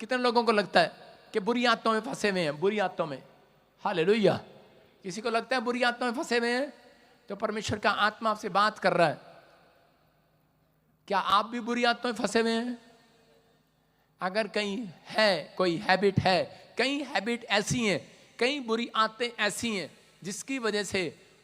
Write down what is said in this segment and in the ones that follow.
कितने लोगों को लगता है कि बुरी आत्माओं में फंसे हुए हैं, बुरी आत्माओं में? हालेलुया। किसी को लगता है बुरी आत्माओं में फंसे हुए हैं? तो परमेश्वर का आत्मा आपसे बात कर रहा है, क्या आप भी बुरी आत्माओं में फंसे हुए हैं? अगर कहीं है, कोई हैबिट है, कई हैबिट ऐसी हैं, कई बुरी आदतें ऐसी हैं जिसकी वजह से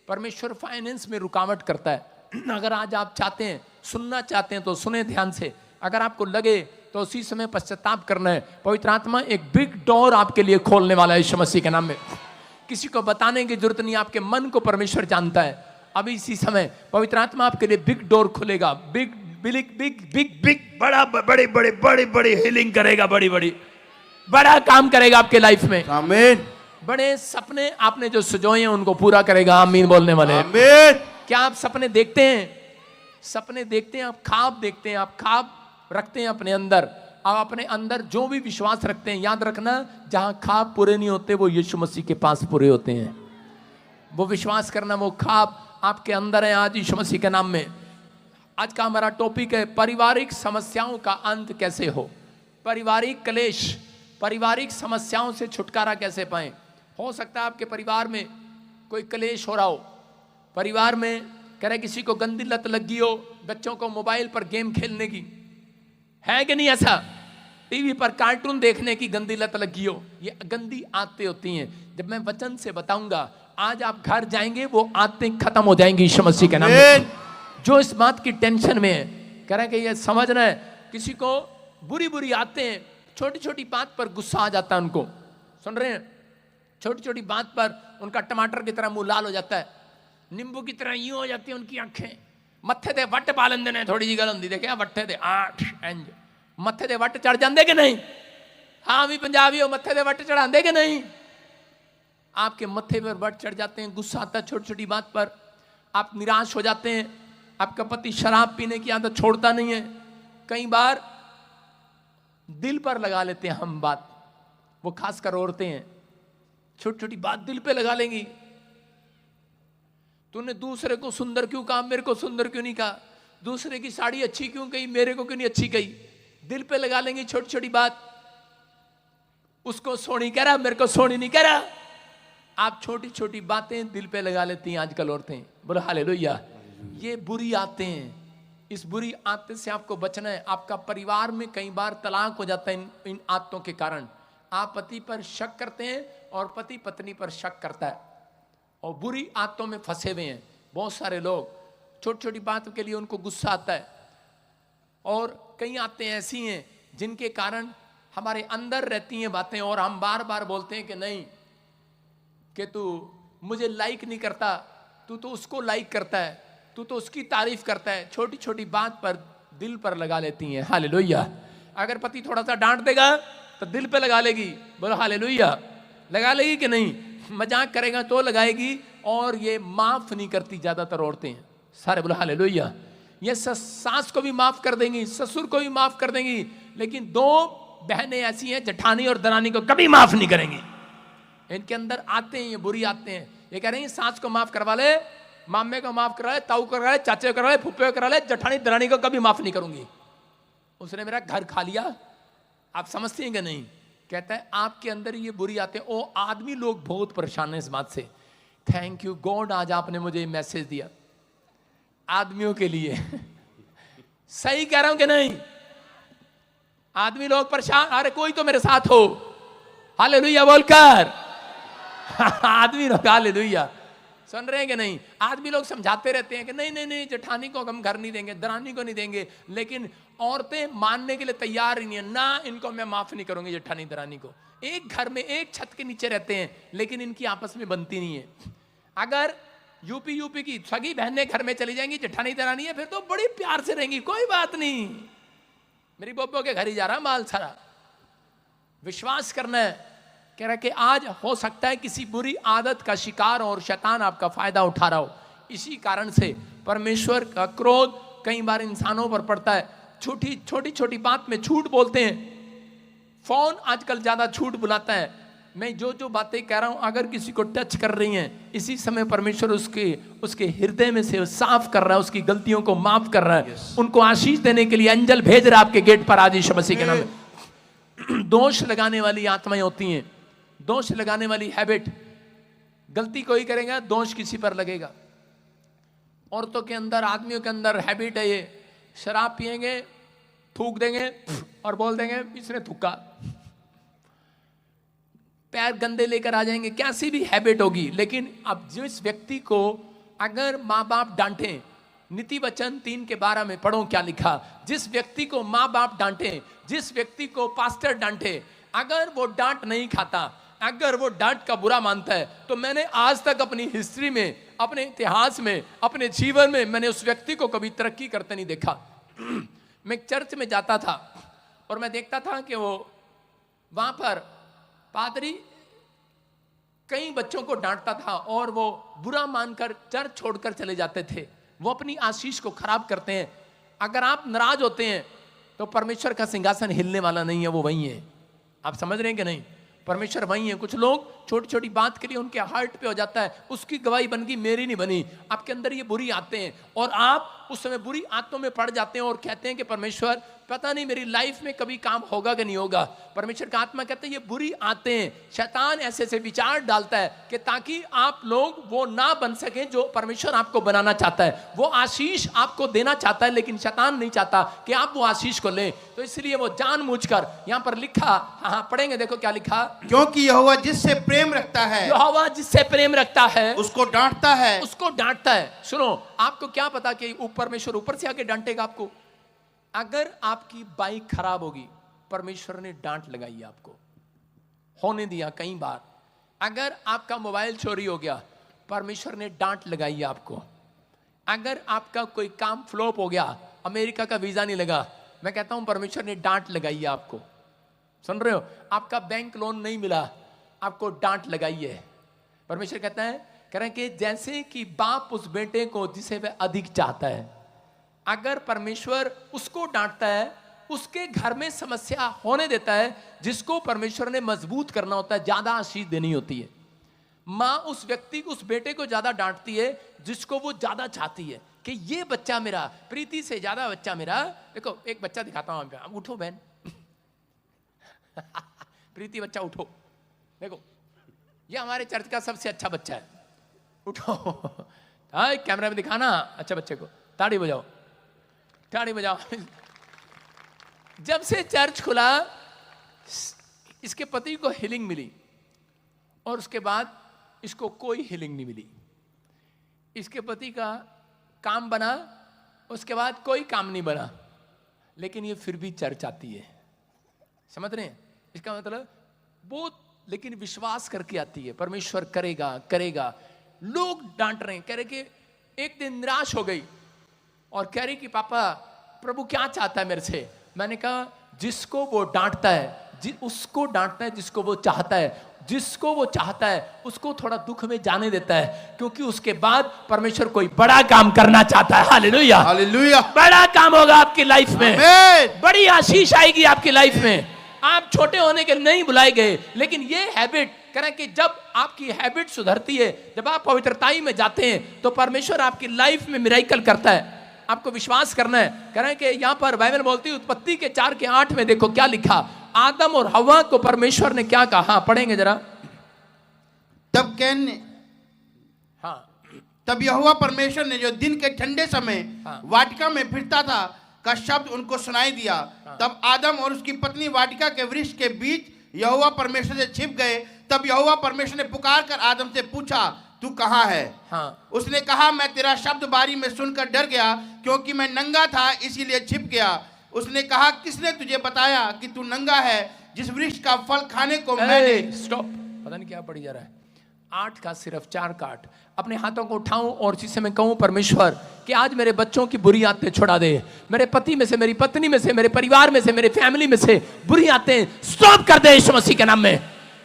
परमेश्वर फाइनेंस में रुकावट करता है। अगर आज आप चाहते हैं, सुनना चाहते हैं तो सुने ध्यान से। अगर आपको लगे तो उसी समय पश्चाताप करना है। पवित्र आत्मा एक बिग डोर आपके लिए खोलने वाला है यीशु मसीह के नाम में। किसी को बताने की जरूरत नहीं, आपके मन को परमेश्वर जानता है। अभी इसी समय पवित्र आत्मा आपके लिए बिग डोर खुलेगा, big big big big big बड़ा बड़े बड़े बड़े बड़े हीलिंग करेगा, बड़ी बड़ी बड़ा काम करेगा आपके लाइफ में। आमीन। बड़े सपने आपने जो सजोए हैं उनको पूरा करेगा। आमीन बोलने वाले। आमीन। क्या आप सपने देखते हैं? सपने देखते हैं, आप ख्वाब देखते हैं, आप ख्वाब रखते हैं अपने अंदर। आप अपने अंदर जो भी विश्वास रखते हैं, याद रखना जहां ख्वाब पूरे नहीं होते वो यीशु मसीह के पास पूरे होते हैं। वो विश्वास करना, वो ख्वाब आपके अंदर है आज यीशु मसीह के नाम में। आज का हमारा टॉपिक है पारिवारिक समस्याओं का अंत कैसे हो। पारिवारिक क्लेश, पारिवारिक समस्याओं से छुटकारा कैसे पाएं। हो सकता है आपके परिवार में कोई क्लेश हो रहा हो, परिवार में कह रहे किसी को गंदी लत लगी हो, बच्चों को मोबाइल पर गेम खेलने की, है कि नहीं ऐसा? टीवी पर कार्टून देखने की गंदी लत लगी हो। ये गंदी आदतें होती हैं। जब मैं वचन से बताऊंगा, आज आप घर जाएंगे वो आदतें खत्म हो जाएंगी यीशु मसीह के नाम में। जो इस बात की टेंशन में है, कह रहे हैं कि ये समझना है, किसी को बुरी बुरी आदतें, छोटी छोटी बात पर गुस्सा आ जाता है उनको, सुन रहे हैं? छोटी छोटी बात पर उनका टमाटर की तरह मुंह लाल हो जाता है, नींबू की तरह यूं हो जाती है उनकी आंखें। मत्थे ते वट पा लेंदे ने, थोड़ी जी गल होंदी देखिया वट्ठे ते आठ इंज मत्थे ते वट चढ़ जाते कि नहीं? हाँ भी पंजाबी हो, मत्थे ते वट चढ़ाते कि नहीं? आपके मत्थे पर वट चढ़ जाते हैं, गुस्सा आता है छोटी छोटी बात पर, आप निराश हो जाते हैं। आपका पति शराब पीने की आदत छोड़ता नहीं है। कई बार दिल पर लगा लेते हैं हम बात, वो खासकर औरतें हैं, छोटी छोटी बात दिल पे लगा लेंगी। तूने दूसरे को सुंदर क्यों कहा, मेरे को सुंदर क्यों नहीं कहा? दूसरे की साड़ी अच्छी क्यों कही, मेरे को क्यों नहीं अच्छी कही? दिल पे लगा लेंगी छोटी छोटी बात। उसको सोनी कह रहा, मेरे को सोनी नहीं कह रहा। आप छोटी छोटी बातें दिल पे लगा लेती हैं आजकल औरतें। बोलो हालेलुया। ये बुरी आदतें हैं। इस बुरी आदत से आपको बचना है। आपका परिवार में कई बार तलाक हो जाता है इन आदतों के कारण। आप पति पर शक करते हैं और पति पत्नी पर शक करता है, और बुरी आदतों में फंसे हुए हैं बहुत सारे लोग। छोटी छोटी बातों के लिए उनको गुस्सा आता है। और कई आदतें ऐसी हैं जिनके कारण हमारे अंदर रहती हैं बातें, और हम बार बार बोलते हैं कि नहीं, कि तू मुझे लाइक नहीं करता, तू तो उसको लाइक करता है, तू तो उसकी तारीफ करता है। छोटी छोटी बात पर दिल पर लगा लेती हैं। हालेलुया। अगर पति थोड़ा सा डांट देगा तो दिल पे लगा लेगी। बोलो हालेलुया। लगा लेगी कि नहीं? मजाक करेगा तो लगाएगी। और ये माफ नहीं करती ज्यादातर औरतें, सारे बोलो हालेलुया। ये सास को भी माफ कर देंगी, ससुर को भी माफ कर देंगी, लेकिन दो बहनें ऐसी हैं, जेठानी और दरानी को कभी माफ नहीं करेंगी। इनके अंदर आते हैं ये बुरी आते हैं। ये कह रहे हैं सास को माफ करवा ले, मामे को माफ करा ले, ताऊ को करा ले, चाचे को करा ले, फुप्पे को करा ले, जेठानी दरानी को कभी माफ नहीं करूंगी। उसने मेरा घर खा लिया। आप समझते हैं कि नहीं? कहता है आपके अंदर ये बुरी आते हैं। ओ आदमी लोग बहुत परेशान हैं इस बात से। थैंक यू गॉड, आज आपने मुझे मैसेज दिया आदमियों के लिए। सही कह रहा हूं कि नहीं? आदमी लोग परेशान, अरे कोई तो मेरे साथ हो, हालेलुया बोलकर। आदमी लोग हालेलुया, सुन रहे हैं कि नहीं? आदमी लोग समझाते रहते हैं कि नहीं नहीं नहीं, जेठानी को हम घर नहीं देंगे, दरानी को नहीं देंगे, लेकिन औरतें मानने के लिए तैयार ही नहीं है। ना, इनको मैं माफ नहीं करूंगी, जेठानी दरानी को। एक घर में एक छत के नीचे रहते हैं, लेकिन इनकी आपस में बनती नहीं है। अगर यूपी की सगी बहनें घर में चली जाएंगी, जेठानी दरानी है, फिर तो बड़ी प्यार से रहेंगी, कोई बात नहीं, मेरी बोबो के घर ही जा रहा माल सारा। विश्वास करना है। कह रहा कि आज हो सकता है किसी बुरी आदत का शिकार और शैतान आपका फायदा उठा रहा हो। इसी कारण से परमेश्वर का क्रोध कई बार इंसानों पर पड़ता है। छोटी छोटी बात में झूठ बोलते हैं। फोन आजकल ज्यादा झूठ बुलाता है। मैं जो बातें कह रहा हूं, अगर किसी को टच कर रही हैं, इसी समय परमेश्वर उसके हृदय में से साफ कर रहा है, उसकी गलतियों को माफ कर रहा है। उनको आशीष देने के लिए एंजल भेज रहा है आपके गेट पर आज यीशु मसीह के नाम में। दोष लगाने वाली आत्माएं होती हैं, दोष लगाने वाली हैबिट। गलती कोई करेगा, दोष किसी पर लगेगा। औरतों के अंदर, आदमियों के अंदर हैबिट है ये, शराब पिएंगे, थूक देंगे और बोल देंगे इसने थूका। पैर गंदे लेकर आ जाएंगे, कैसी भी हैबिट होगी। लेकिन अब जिस व्यक्ति को अगर माँ बाप डांटे, नीति वचन 3:12 में पढ़ो क्या लिखा, जिस व्यक्ति को माँ बाप डांटे, जिस व्यक्ति को पास्टर डांटे, अगर वो डांट नहीं खाता, अगर वो डांट का बुरा मानता है, तो मैंने आज तक अपनी हिस्ट्री में, अपने इतिहास में, अपने जीवन में मैंने उस व्यक्ति को कभी तरक्की करते नहीं देखा। मैं चर्च में जाता था और मैं देखता था कि वो वहां पर पादरी कई बच्चों को डांटता था और वो बुरा मानकर चर्च छोड़कर चले जाते थे। वो अपनी आशीष को खराब करते हैं। अगर आप नाराज होते हैं तो परमेश्वर का सिंहासन हिलने वाला नहीं है, वो वही है। आप समझ रहे हैं कि नहीं? परमेश्वर वही है। कुछ लोग छोटी छोटी बात के लिए उनके हार्ट पे हो जाता है, उसकी गवाही बन गई, मेरी नहीं बनी। आपके अंदर ये बुरी आते हैं और आप उस समय बुरी आत्तों में पड़ जाते हैं और कहते हैं कि परमेश्वर पता नहीं मेरी लाइफ में कभी काम होगा कि नहीं होगा। परमेश्वर का आत्मा कहते हैं ये बुरी आते हैं, शैतान ऐसे ऐसे विचार डालता है कि ताकि आप लोग वो ना बन सके जो परमेश्वर आपको बनाना चाहता है। वो आशीष आपको देना चाहता है, लेकिन शैतान नहीं चाहता कि आप वो आशीष को लें। तो इसलिए वो जानबूझकर यहाँ पर लिखा, हाँ पढ़ेंगे, देखो क्या लिखा, क्योंकि यहोवा जिससे प्रेम रखता है, यहोवा जिससे प्रेम रखता है उसको डांटता है, उसको डांटता है। सुनो, आपको क्या पता कि परमेश्वर ऊपर से आके डांटेगा आपको? अगर आपकी बाइक खराब होगी, परमेश्वर ने डांट लगाई आपको, होने दिया कई बार। अगर आपका मोबाइल चोरी हो गया, परमेश्वर ने डांट लगाई आपको। अगर आपका कोई काम फ्लॉप हो गया, अमेरिका का वीजा नहीं लगा, मैं कहता हूं परमेश्वर ने डांट लगाई आपको। सुन रहे हो? आपका बैंक लोन नहीं मिला, आपको डांट लगाई है। परमेश्वर कहता है, कह रहे हैं कि जैसे कि बाप उस बेटे को जिसे वह अधिक चाहता है, अगर परमेश्वर उसको डांटता है, उसके घर में समस्या होने देता है जिसको परमेश्वर ने मजबूत करना होता है, ज्यादा आशीष देनी होती है। माँ उस व्यक्ति को, उस बेटे को ज्यादा डांटती है जिसको वो ज्यादा चाहती है कि ये बच्चा मेरा, प्रीति से ज्यादा बच्चा मेरा। देखो एक बच्चा दिखाता हूं आपको, उठो बहन प्रीति बच्चा उठो, देखो ये हमारे चर्च का सबसे अच्छा बच्चा है, उठो। हाँ कैमरा में दिखाना अच्छा बच्चे को, ताड़ी बजाओ, ताड़ी बजाओ। जब से चर्च खुला, इसके पति को हीलिंग मिली और उसके बाद इसको कोई हीलिंग नहीं मिली। इसके पति का काम बना, उसके बाद कोई काम नहीं बना, लेकिन ये फिर भी चर्च आती है। समझ रहे हैं? इसका मतलब बहुत, लेकिन विश्वास करके आती है, परमेश्वर करेगा करेगा। लोग डांट रहे हैं, कह रहे कि एक दिन निराश हो गई और कह रही कि पापा प्रभु क्या चाहता है मेरे से। मैंने कहा जिसको वो डांटता है, उसको डांटता है जिसको वो चाहता है। जिसको वो चाहता है उसको थोड़ा दुख में जाने देता है, क्योंकि उसके बाद परमेश्वर कोई बड़ा काम करना चाहता है। Hallelujah, hallelujah. बड़ा काम होगा आपकी लाइफ में, आमीन। बड़ी आशीष आएगी आपकी लाइफ में। आप छोटे होने के नहीं बुलाए गए, लेकिन ये हैबिट करें कि जब आपकी हैबिट सुधरती है, जब आप पवित्रताई में जाते हैं, तो परमेश्वर आपकी लाइफ में मिरेकल करता है। आपको विश्वास करना है। करें कि यहाँ पर बाइबल बोलती है, उत्पत्ति के 4:8 में देखो क्या लिखा, आदम और हव्वा को परमेश्वर ने क्या कहा, पढ़ेंगे जरा। तब कैन ने, हाँ, तब यहोवा परमेश्वर ने जो दिन के ठंडे समय वाटिका में फिरता था का शब्द उनको सुनाई दिया। तब आदम और उसकी पत्नी वाटिका के वृक्ष के बीच यहोवा परमेश्वर से छिप गए। तब यहोवा परमेश्वर ने पुकार कर आदम से पूछा, तू कहाँ है? हाँ। उसने कहा, मैं तेरा शब्द बारी में सुनकर डर गया, क्योंकि मैं नंगा था इसीलिए छिप गया। उसने कहा, किसने तुझे बताया कि तू नंगा है? जिस वृक्ष का फल खाने को मैंने। स्टॉप, पता नहीं क्या पढ़ी जा रहा है। 8 का सिर्फ 4 काट। अपने हाथों को उठाऊं और जिसे मैं कहूं परमेश्वर कि आज मेरे बच्चों की बुरी आदतें छुड़ा दे, मेरे पति में से, मेरी पत्नी में से, मेरे परिवार में से, मेरे फैमिली में से बुरी आदतें स्टॉप कर दे यीशु मसीह के नाम में।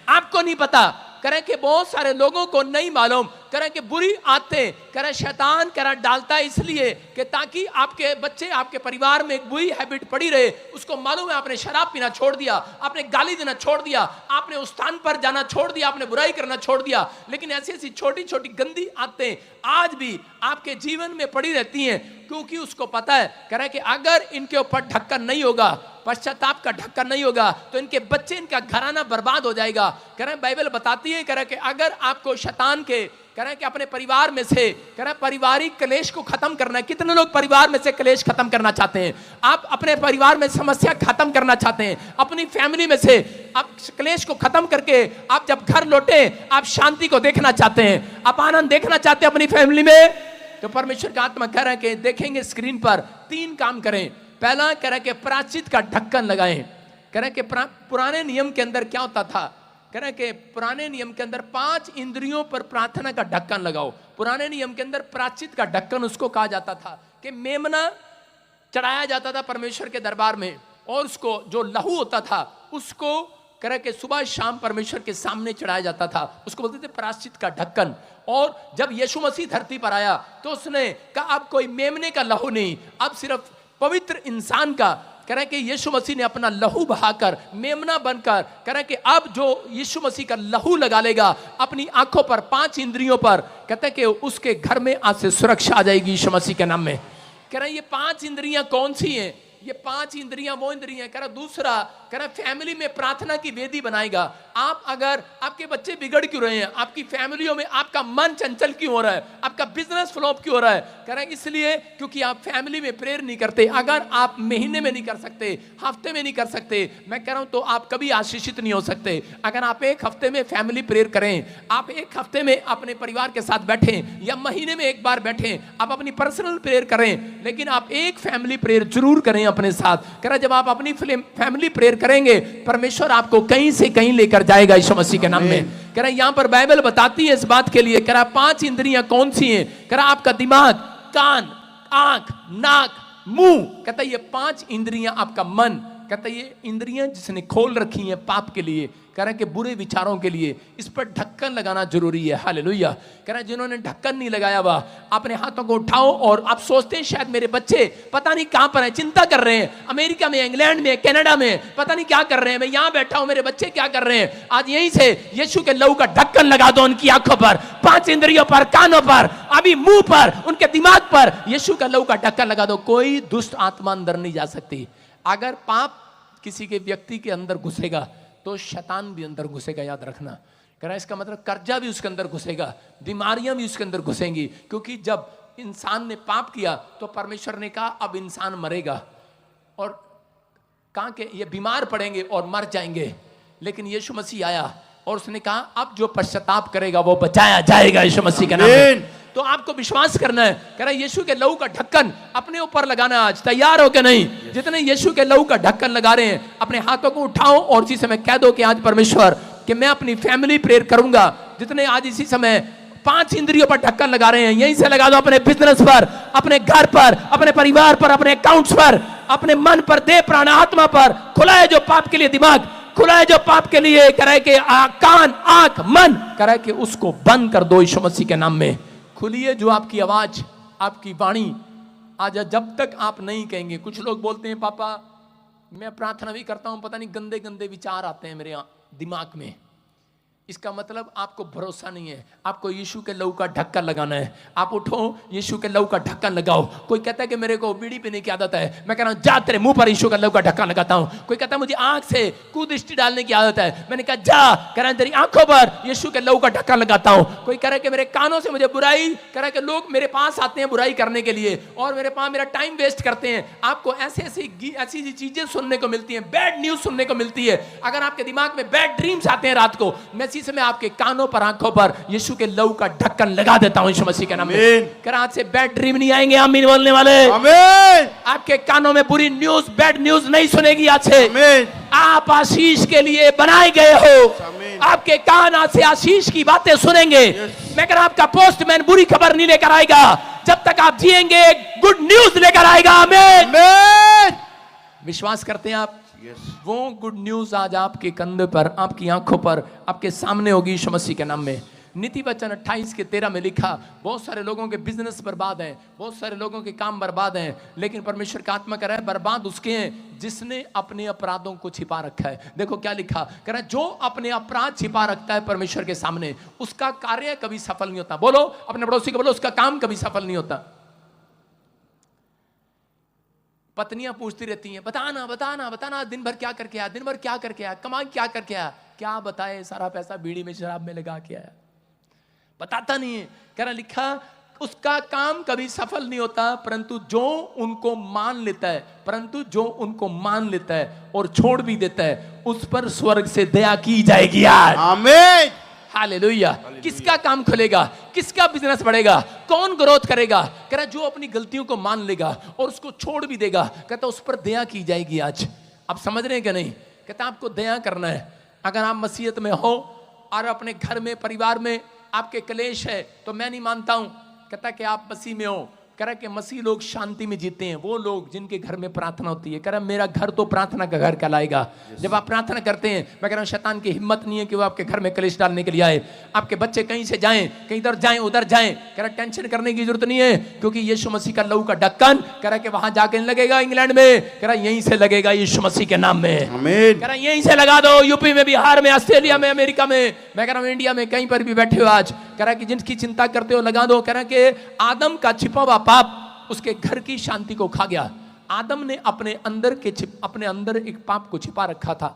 आपको नहीं पता, करें कि बहुत सारे लोगों को नहीं मालूम, करें कि बुरी आदतें करें शैतान करें डालता है इसलिए कि ताकि आपके बच्चे, आपके परिवार में एक बुरी हैबिट पड़ी रहे। उसको मालूम है आपने शराब पीना छोड़ दिया, आपने गाली देना छोड़ दिया, आपने उस स्थान पर जाना छोड़ दिया, आपने बुराई करना छोड़ दिया, लेकिन ऐसी ऐसी छोटी छोटी गंदी आदतें आज भी आपके जीवन में पड़ी रहती हैं, क्योंकि उसको पता है करें कि अगर इनके ऊपर ढक्कन नहीं होगा, पश्चाताप का ढक्कन नहीं होगा तो इनके बच्चे, इनका घराना बर्बाद हो जाएगा। कह रहे बाइबल बताती है, कह रहे कि अगर आपको शैतान के, कह रहे कि अपने परिवार में से, कह रहे पारिवारिक क्लेश को खत्म करना है। कितने लोग परिवार में से क्लेश खत्म करना चाहते हैं? आप अपने परिवार में समस्या खत्म करना चाहते हैं, अपनी फैमिली में से आप क्लेश को खत्म करके आप जब घर लौटे आप शांति को देखना चाहते हैं, आप आनंद देखना चाहते हैं अपनी फैमिली में, तो परमेश्वर का आत्मा कह रहा है कि देखेंगे स्क्रीन पर 3 काम करें। पहला कह रहा है कि प्रायश्चित का ढक्कन लगाएं। कह रहा है कि पुराने नियम के अंदर क्या होता था? कह रहे कि पुराने नियम के अंदर 5 इंद्रियों पर प्रार्थना का ढक्कन लगाओ। पुराने नियम के अंदर प्रायश्चित का ढक्कन उसको कहा जाता था कि मेमना चढ़ाया जाता था परमेश्वर के दरबार में, और उसको जो लहू होता था उसको कह रहे कि सुबह शाम परमेश्वर के सामने चढ़ाया जाता था, उसको बोलते थे प्रायश्चित का ढक्कन। और जब यीशु मसीह धरती पर आया तो उसने कहा अब कोई मेमने का लहू नहीं, अब सिर्फ पवित्र इंसान का, कह रहे कि यीशु मसीह ने अपना लहू बहाकर मेमना बनकर, कह रहे कि अब जो यीशु मसीह का लहू लगा लेगा अपनी आंखों पर, 5 इंद्रियों पर, कहते हैं कि उसके घर में आज से सुरक्षा आ जाएगी यीशु मसीह के नाम में। कह रहे ये 5 इंद्रियां कौन सी हैं? ये 5 इंद्रियां वो इंद्रियां, कह रहा दूसरा, कह रहा फैमिली में प्रार्थना की वेदी बनाएगा। आप अगर आपके बच्चे बिगड़ क्यों रहे हैं, आपकी फैमिलियों में आपका मन चंचल क्यों हो रहा है, आपका बिजनेस फ्लॉप क्यों हो रहा है, कह रहा है इसलिए क्योंकि आप फैमिली में प्रेयर नहीं करते। अगर आप महीने में नहीं कर सकते, हफ्ते में नहीं कर सकते, मैं कह रहा हूं तो आप कभी आशीषित नहीं हो सकते। अगर आप एक हफ्ते में फैमिली प्रेयर करें, आप एक हफ्ते में अपने परिवार के साथ बैठें या महीने में एक बार बैठें, आप अपनी पर्सनल प्रेयर करें, लेकिन आप एक फैमिली प्रेयर जरूर करें अपने साथ। कह रहा जब आप अपनी फैमिली प्रेयर करेंगे परमेश्वर आपको कहीं से कहीं लेकर जाएगा यीशु मसीह के नाम में। कह रहा यहां पर बाइबल बताती है इस बात के लिए, कह रहा 5 इंद्रियां कौन सी हैं? कह रहा आपका दिमाग, कान, आंख, नाक, मुंह, कहता ये 5 इंद्रियां, आपका मन, कहता ये इंद्रियां जिसने खोल रखी हैं पाप के लिए, कह रहा है कि बुरे विचारों के लिए, इस पर ढक्कन लगाना जरूरी है। हालेलुया। कह रहा है जिन्होंने ढक्कन नहीं लगाया हुआ अपने हाथों को उठाओ, और आप सोचते हैं शायद मेरे बच्चे पता नहीं कहां पर हैं, चिंता कर रहे हैं, अमेरिका में, इंग्लैंड में, कनाडा में, पता नहीं क्या कर रहे हैं, मैं यहां बैठा हूं, मेरे बच्चे क्या कर रहे हैं। आज यहीं से यीशु के लहू का ढक्कन लगा दो उनकी आंखों पर, 5 इंद्रियों पर, कानों पर, अभी मुंह पर, उनके दिमाग पर यीशु का लहू का ढक्कन लगा दो। कोई दुष्ट आत्मा अंदर नहीं जा सकती। अगर पाप किसी के व्यक्ति के अंदर घुसेगा तो शैतान भी अंदर घुसेगा, याद रखना। कह रहा है इसका मतलब कर्जा भी उसके अंदर घुसेगा, बीमारियां भी उसके अंदर घुसेंगी, क्योंकि जब इंसान ने पाप किया तो परमेश्वर ने कहा अब इंसान मरेगा, और कहा कि ये बीमार पड़ेंगे और मर जाएंगे। लेकिन यीशु मसीह आया और उसने कहा अब जो पश्चाताप करेगा वो बचाया जाएगा यीशु मसीह के नाम में। तो आपको विश्वास करना है। कह रहा है यीशु के लहू का ढक्कन अपने ऊपर लगाना है। आज तैयार हो के नहीं? जितने यीशु के लहू का ढक्कन लगा रहे हैं अपने हाथों को उठाओ और इसी समय कह दो कि आज परमेश्वर कि मैं अपनी फैमिली प्रेयर करूंगा। जितने आज इसी समय 5 इंद्रियों पर ढक्कन लगा रहे हैं, यहीं से लगा दो अपने बिजनेस पर, अपने घर पर, अपने परिवार पर, अपने अकाउंट्स पर, अपने मन पर, देह प्राण आत्मा पर। खुला है जो पाप के लिए दिमाग, खुला है जो पाप के लिए, कह रहा है कि कान, आंख, मन, कह रहा है कि उसको बंद कर दो यीशु मसीह के नाम में। खुलिए जो आपकी आवाज, आपकी वाणी आज जब तक आप नहीं कहेंगे। कुछ लोग बोलते हैं पापा मैं प्रार्थना भी करता हूं, पता नहीं गंदे गंदे विचार आते हैं मेरे दिमाग में। इसका मतलब आपको भरोसा नहीं है। आपको यीशु के लहू का ढक्कन लगाना है। आप उठो, यीशु के लहू का ढक्कन लगाओ। कोई कहता है कि मेरे को बीड़ी पीने की आदत है, मैं कह रहा हूं जा तेरे मुंह पर यीशु का लहू का ढक्कन लगाता हूं। कोई कहता है मुझे आंख से कुदृष्टि डालने की आदत है, मैंने कहा जा, कह रहा तेरी आंखों पर यीशु के लहू का ढक्कन लगाता हूं। कोई कह रहा है कि मेरे कानों से मुझे बुराई, कह रहा है कि लोग मेरे पास आते हैं बुराई करने के लिए और मेरे पास मेरा टाइम वेस्ट करते हैं। आपको ऐसी चीजें सुनने को मिलती हैं, बैड न्यूज सुनने को मिलती है। अगर आपके दिमाग में बैड ड्रीम्स आते हैं रात को, मैं इसी समय आपके कानों पर, आंखों पर यीशु के लहू का ढक्कन लगा देता हूं यीशु मसीह के नाम में। कर आज से बैड ड्रीम नहीं आएंगे। आमीन बोलने वाले। आमीन। आपके कानों में बुरी न्यूज, बैड न्यूज नहीं सुनेगी आज से। आमीन। आप आशीष के लिए बनाए गए हो। आपके कान आज से आशीष की बातें सुनेंगे। मैं कह रहा आपका पोस्टमैन बुरी खबर नहीं लेकर आएगा, जब तक आप जिएंगे गुड न्यूज लेकर आएगा। आमीन। विश्वास करते हैं आप? वो गुड न्यूज आज आपके कंधे पर, आपकी आंखों पर, आपके सामने होगी यीशु मसीह के नाम में। नीति वचन 28:13 में लिखा, बहुत सारे लोगों के बिजनेस बर्बाद हैं, बहुत सारे लोगों के काम बर्बाद हैं, लेकिन परमेश्वर का आत्मा कह रहा है बर्बाद उसके हैं जिसने अपने अपराधों को छिपा रखा है। देखो क्या लिखा, कह रहा है जो अपने अपराध छिपा रखता है परमेश्वर के सामने, उसका कार्य कभी सफल नहीं होता। बोलो अपने पड़ोसी को, बोलो उसका काम कभी सफल नहीं होता। पत्नियां पूछती रहती हैं, बताना बताना बताना, दिन भर क्या करके आया, दिन भर क्या करके आया, कमाई क्या करके आया। क्या बताए, सारा पैसा बीड़ी में शराब में लगा के आया, बताता नहीं है। कह रहा लिखा उसका काम कभी सफल नहीं होता, परंतु जो उनको मान लेता है, परंतु जो उनको मान लेता है और छोड़ भी देता है, उस पर स्वर्ग से दया की जाएगी आज। आमीन। हालेलुया। किसका काम खुलेगा, किसका बिजनेस बढ़ेगा, कौन ग्रोथ करेगा। कह रहा जो अपनी गलतियों को मान लेगा और उसको छोड़ भी देगा, कहता उस पर दया की जाएगी आज। आप समझ रहे हैं कि नहीं? कहता आपको दया करना है। अगर आप मसीहत में हो और अपने घर में परिवार में आपके कलेश है, तो मैं नहीं मानता हूं, कहता कि आप मसीह में हो। कह रहा कि मसीह लोग शांति में जीते हैं, वो लोग जिनके घर में प्रार्थना होती है। कह रहा मेरा घर तो प्रार्थना का घर कहलाएगा। जब आप प्रार्थना करते हैं, मैं कह रहा हूं शैतान की हिम्मत नहीं है कि वो आपके घर में कलेश डालने के लिए आए। आपके बच्चे कहीं से जाएं, कहीं इधर जाएं उधर जाएं, कह रहा टेंशन करने की जरूरत नहीं है, क्योंकि यीशु मसीह का लहू का ढक्कन कह रहा कि वहां जाके नहीं लगेगा इंग्लैंड में, कह रहा यहीं से लगेगा यीशु मसीह के नाम में। आमीन। कह रहा यहीं से लगा दो, यूपी में, बिहार में, ऑस्ट्रेलिया में, अमेरिका में, मैं कह रहा हूं इंडिया में, कहीं पर भी बैठे हो आज, कह रहा कि जिनकी चिंता करते हो लगा दो। कह रहा कि आदम का छिपा हुआ पाप उसके घर की शांति को खा गया। आदम ने अपने अंदर एक पाप को छिपा रखा था